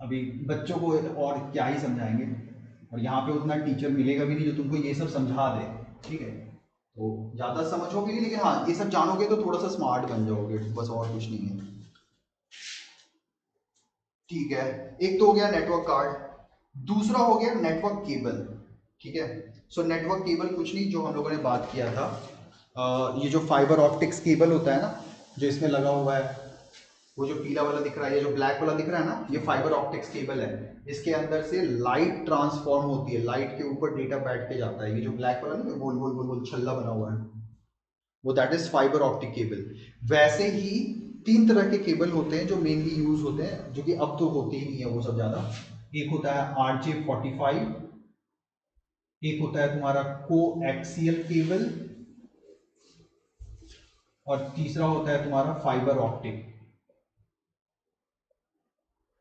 अभी बच्चों को और क्या ही समझाएंगे, और यहाँ पे उतना टीचर मिलेगा भी नहीं जो तुमको ये सब समझा दे, ठीक है। तो ज़्यादा समझोगे नहीं, लेकिन हाँ ये सब जानोगे तो थोड़ा सा स्मार्ट बन जाओगे, बस और कुछ नहीं है, ठीक है। एक तो हो गया नेटवर्क कार्ड, दूसरा हो गया नेटवर्क केबल, ठीक है। सो नेटवर्क केबल कुछ नहीं, जो हम लोगों ने बात किया था, ये जो फाइबर ऑप्टिक्स केबल होता है ना, जो इसमें लगा हुआ है, वो जो पीला वाला दिख रहा है, ये जो ब्लैक वाला दिख रहा है ना, ये फाइबर ऑप्टिक्स केबल है। इसके अंदर से लाइट ट्रांसफॉर्म होती है, लाइट के ऊपर डेटा बैठ के जाता है। ये जो ब्लैक वाला नहीं, गोल गोल गोल गोल छल्ला बना हुआ है, वो that is fibre optic cable. वैसे ही 3 तरह के केबल होते हैं जो मेनली यूज होते हैं, जो कि अब तो होते ही नहीं है वो सब ज्यादा। एक होता है RJ45, एक होता है तुम्हारा कोएक्सियल केबल, और तीसरा होता है तुम्हारा फाइबर ऑप्टिक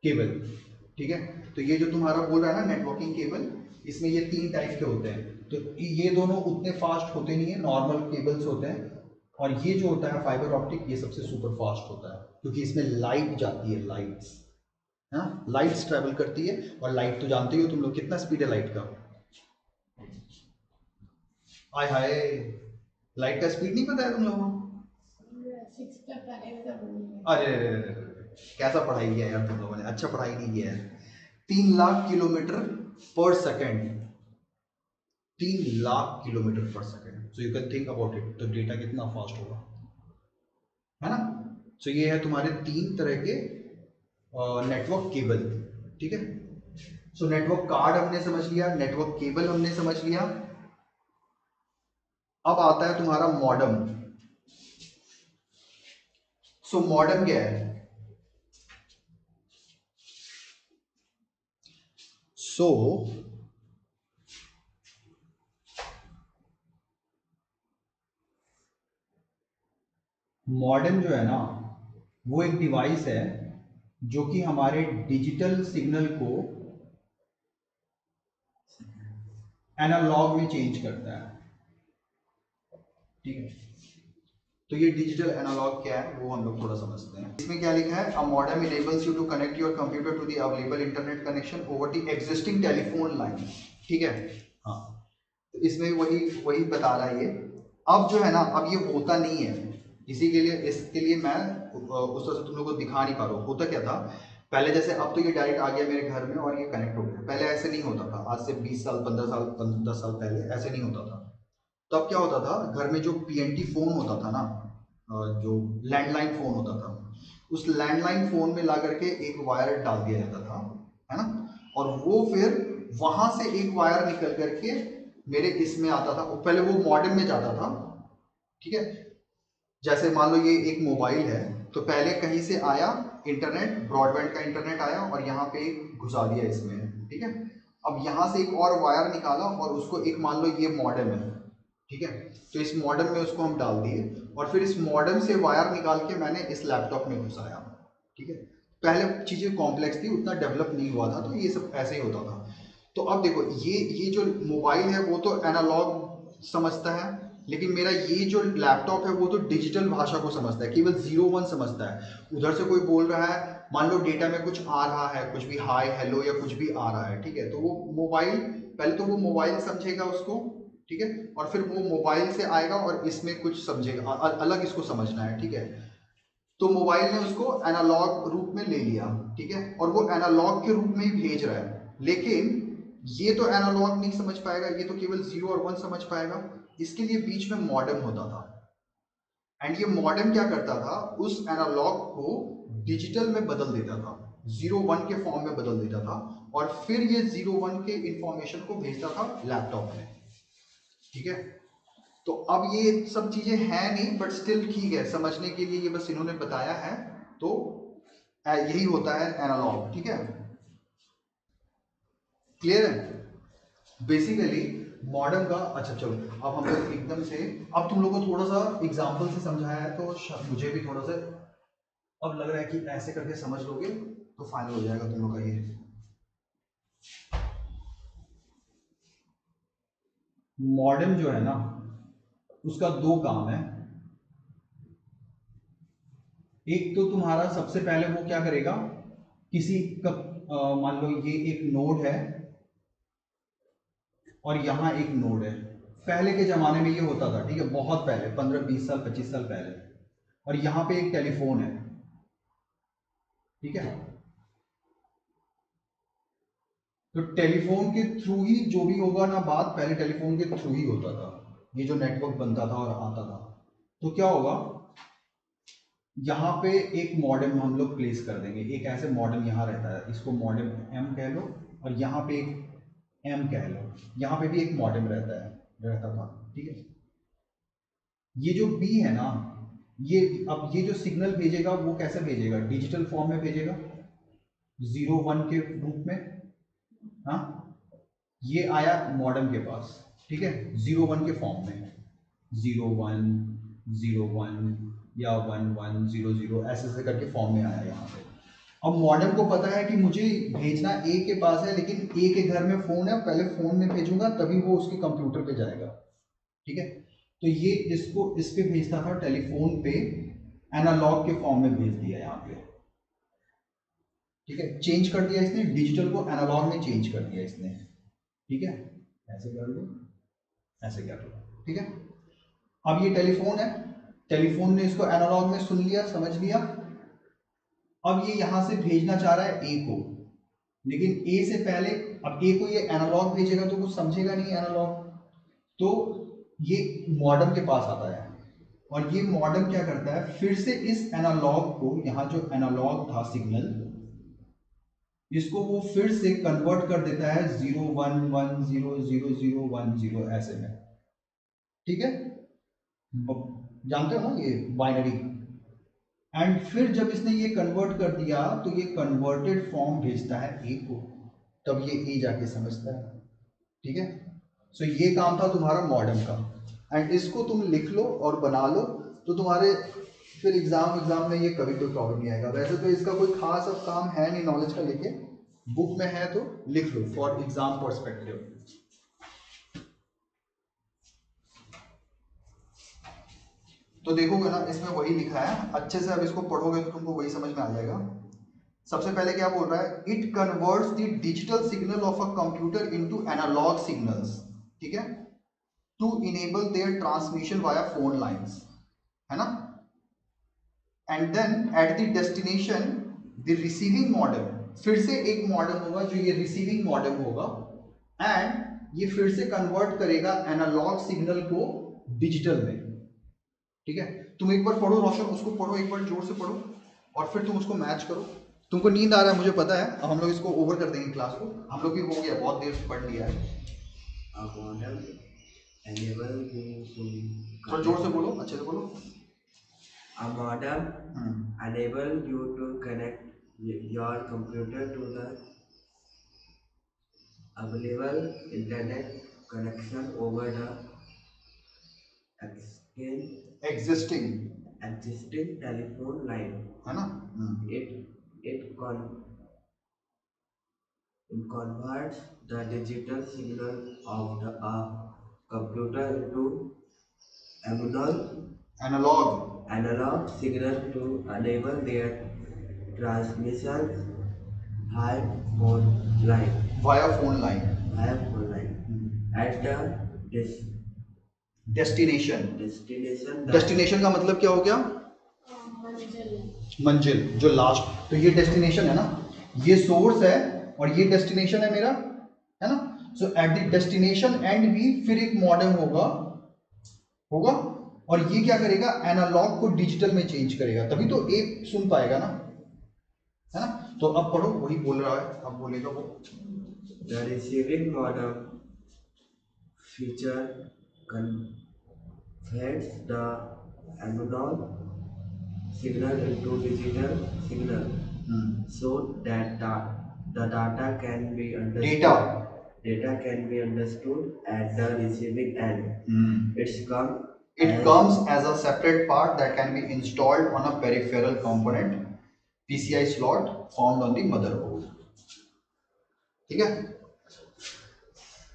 केबल। ठीक है, तो ये जो तुम्हारा बोल रहा है ना नेटवर्किंग केबल, इसमें ये 3 टाइप के होते हैं। तो ये दोनों उतने फास्ट होते नहीं है, नॉर्मल केबल्स होते हैं। और ये जो होता है फाइबर ऑप्टिक, ये सबसे सुपर फास्ट होता है, क्योंकि इसमें लाइट जाती है, लाइट्स, हाँ लाइट्स ट्रेवल करती है। और लाइट तो जानते ही हो तुम लोग कितना स्पीड है लाइट का। आय हाय, लाइट का स्पीड नहीं पता है तुम लोगों को? 6 तक का ऐसा बोलिए। अरे अरे अरे अरे, कैसा पढ़ाई किया यार तुम लोगों ने, अच्छा पढ़ाई नहीं किया है। 3 लाख किलोमीटर पर सेकेंड, 3 लाख किलोमीटर पर second, so you can think about it, तो डेटा कितना फास्ट होगा, है ना। सो ये है तुम्हारे 3 तरह के नेटवर्क केबल। ठीक है, सो नेटवर्क कार्ड हमने समझ लिया, नेटवर्क केबल हमने समझ लिया। अब आता है तुम्हारा मॉडेम। सो मॉडेम क्या है? सो मॉडेम जो है ना, वो एक डिवाइस है जो कि हमारे डिजिटल सिग्नल को एनालॉग में चेंज करता है। ठीक है, तो ये डिजिटल एनालॉग क्या है वो हम लोग थोड़ा समझते हैं। इसमें क्या लिखा है, a modem enables you to connect your computer to the available internet connection over the existing telephone line. ठीक है, हाँ, तो इसमें वही वही बता रहा है ये। अब जो है ना, अब ये होता नहीं है, इसी के लिए, इसके लिए मैं उस तरह से तुम लोग को दिखा नहीं पा रहा हूँ। होता क्या था पहले, जैसे अब तो ये डायरेक्ट आ गया मेरे घर में और ये कनेक्ट हो गया, पहले ऐसे नहीं होता था। आज से 20 साल 15 साल 10 साल पहले ऐसे नहीं होता था। तब क्या होता था, घर में जो PNT फोन होता था ना, जो लैंडलाइन फोन होता था, उस लैंडलाइन फोन में ला करके एक वायर डाल दिया जाता था, है ना। और वो फिर वहां से एक वायर निकल करके मेरे इसमें आता था, पहले वो मॉडेम में जाता था। ठीक है, जैसे मान लो ये एक मोबाइल है, तो पहले कहीं से आया इंटरनेट, ब्रॉडबैंड का इंटरनेट आया और यहाँ पे एक घुसा दिया इसमें। ठीक है, अब यहाँ से एक और वायर निकाला और उसको एक, मान लो ये मॉडेम है, ठीक है, तो इस मॉडेम में उसको हम डाल दिए और फिर इस मॉडेम से वायर निकाल के मैंने इस लैपटॉप में घुसाया। ठीक है, पहले चीज़ें कॉम्प्लेक्स थी, उतना डेवलप नहीं हुआ था, तो ये सब ऐसे ही होता था। तो अब देखो, ये जो मोबाइल है वो तो एनालॉग समझता है, लेकिन मेरा ये जो लैपटॉप है वो तो डिजिटल भाषा को समझता है, केवल 0 1 समझता है। उधर से कोई बोल रहा है, मान लो डेटा में कुछ आ रहा है, कुछ भी हाय हेलो या कुछ भी आ रहा है, ठीक है, तो वो मोबाइल, पहले तो वो मोबाइल समझेगा उसको, ठीक है, और फिर वो मोबाइल से आएगा और इसमें कुछ समझेगा, अलग इसको समझना है। ठीक है, तो मोबाइल ने उसको एनालॉग रूप में ले लिया, ठीक है, और वो एनालॉग के रूप में ही भेज रहा है, लेकिन ये तो एनालॉग नहीं समझ पाएगा, ये तो केवल 0 और 1 समझ पाएगा। इसके लिए बीच में मॉडेम होता था, एंड ये मॉडेम क्या करता था, उस एनालॉग को डिजिटल में बदल देता था, 0 1 के फॉर्म में बदल देता था, और फिर ये 0 1 के इंफॉर्मेशन को भेजता था लैपटॉप में। ठीक है, तो अब ये सब चीजें हैं नहीं, बट स्टिल ठीक है, समझने के लिए ये बस इन्होंने बताया है। तो यही होता है एनालॉग। ठीक है, क्लियर है बेसिकली मॉडर्न का। अच्छा चलो, अब हम लोग एकदम से, अब तुम लोगों को थोड़ा सा एग्जाम्पल से समझाया है, तो मुझे भी थोड़ा सा अब लग रहा है कि ऐसे करके समझ लोगे तो फाइनल हो जाएगा तुम लोग का ये। मॉडेम जो है ना, उसका 2 काम है। एक तो तुम्हारा सबसे पहले वो क्या करेगा, किसी का मान लो ये एक नोड है और यहाँ एक नोड है। पहले के ज़माने में ये होता था, ठीक है, बहुत पहले, 15 20 साल 25 साल पहले। और यहाँ पे एक टेलीफोन है, ठीक है, तो टेलीफोन के थ्रू ही जो भी होगा ना बात, पहले टेलीफोन के थ्रू ही होता था, ये जो नेटवर्क बनता था और आता था। तो क्या होगा, यहाँ पे एक मॉडेम हम लोग प्लेस कर देंगे, एक ऐसे मॉडेम यहाँ रहता है, इसको मॉडेम एम कह लो, और यहाँ पे एक एम कह लो, यहाँ पे भी एक मॉडेम रहता था, ठीक है। ये जो बी है ना, ये अब ये जो सिग्नल भेजेगा वो कैसे भेजेगा, डिजिटल फॉर्म में भेजेगा, 0 1 के रूप में। हाँ, ये आया मॉडेम के पास, ठीक है, 0 1 के फॉर्म में, 0 1 0 1 या 1 1 0 0 ऐसे ऐसे करके फॉर्म में आया यहाँ पे। अब मॉडेम को पता है कि मुझे भेजना ए के पास है, लेकिन ए के घर में फ़ोन है, पहले फ़ोन में भेजूंगा तभी वो उसके कंप्यूटर पे जाएगा, ठीक है। तो ये इसको इस पे भेजता था टेलीफोन पे, एनालॉग के फॉर्म में भेज दिया यहाँ पे, ठीक है, चेंज कर दिया इसने, डिजिटल को एनालॉग में चेंज कर दिया इसने, ठीक है। ऐसे कर लो, ऐसे कर लो, ठीक है। अब ये टेलीफोन है, टेलीफोन ने इसको एनालॉग में सुन लिया, समझ लिया। अब ये यहां से भेजना चाह रहा है ए को, लेकिन ए से पहले, अब ए को ये एनालॉग भेजेगा तो कुछ समझेगा नहीं एनालॉग, तो ये मॉडेम के पास आता है, और ये मॉडेम क्या करता है, फिर से इस एनालॉग को, यहाँ जो एनालॉग था सिग्नल, इसको वो फिर से कन्वर्ट कर देता है 0 1 1 0 0 0 1 0 ऐसे में, ठीक है। जानते हो ना ये बाइनरी। एंड फिर जब इसने ये कन्वर्ट कर दिया तो ये कन्वर्टेड फॉर्म भेजता है ए को, तब ये ए जाके समझता है, ठीक है। सो ये काम था तुम्हारा मॉडेम का, एंड इसको तुम लिख लो और बना लो, तो तुम्हारे फिर एग्जाम में ये कभी कोई प्रॉब्लम नहीं आएगा। वैसे तो इसका कोई खास अब काम है नहीं नॉलेज का, लेके बुक में है तो लिख लो फॉर एग्जाम पर्सपेक्टिव। तो देखोगे ना, इसमें वही लिखा है, अच्छे से अब इसको पढ़ोगे तो तुमको वही समझ में आ जाएगा। सबसे पहले क्या बोल रहा है, it converts the digital signal of a computer into analog signals, ठीक है, to enable their transmission via phone lines, है ना। And then at the destination the receiving modem, फिर से एक मॉडेम होगा जो ये रिसीविंग मॉडेम होगा, एंड ये फिर से कन्वर्ट करेगा एनालॉग सिग्नल को डिजिटल में, ठीक है। तुम एक बार पढ़ो रोशन, उसको पढ़ो एक बार जोर से पढ़ो, और फिर तुम उसको मैच करो। तुमको नींद आ रहा है मुझे पता है, अब हम लोग इसको ओवर कर देंगे क्लास को, हम लोग भी हो गया, बहुत देर से पढ़ लिया है। A modem enable you to थोड़ा जोर से बोलो, अच्छे से बोलो। A modem enable you to connect your computer to the available internet connection over the existing telephone line. है ना। It converts the digital signal of the computer into analog signal to enable their transmission via phone line. At the destination का मतलब क्या हो गया, मंजिल, जो last, तो ये डेस्टिनेशन है ना, ये सोर्स है और ये डेस्टिनेशन है मेरा, है ना। सो एट द डेस्टिनेशन एंड भी फिर एक मॉडेम होगा, और ये क्या करेगा, एनालॉग को डिजिटल में चेंज करेगा, तभी तो ए सुन पाएगा ना, है ना। तो अब पढ़ो, वही बोल रहा है, अब बोलेगा वो। The receiving modem feature converts the analog signal into digital signal, so that the data can be understood at the receiving end. It comes as a separate part that can be installed on a peripheral component, PCI slot found on the motherboard, ठीक है।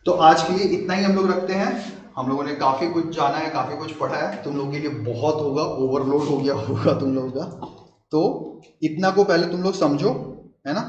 तो आज के लिए इतना ही हम लोग रखते हैं, हम लोगों ने काफी कुछ जाना है, काफी कुछ पढ़ा है, तुम लोगों के लिए बहुत होगा, ओवरलोड हो गया होगा तुम लोगों का, तो इतना को पहले तुम लोग समझो, है ना।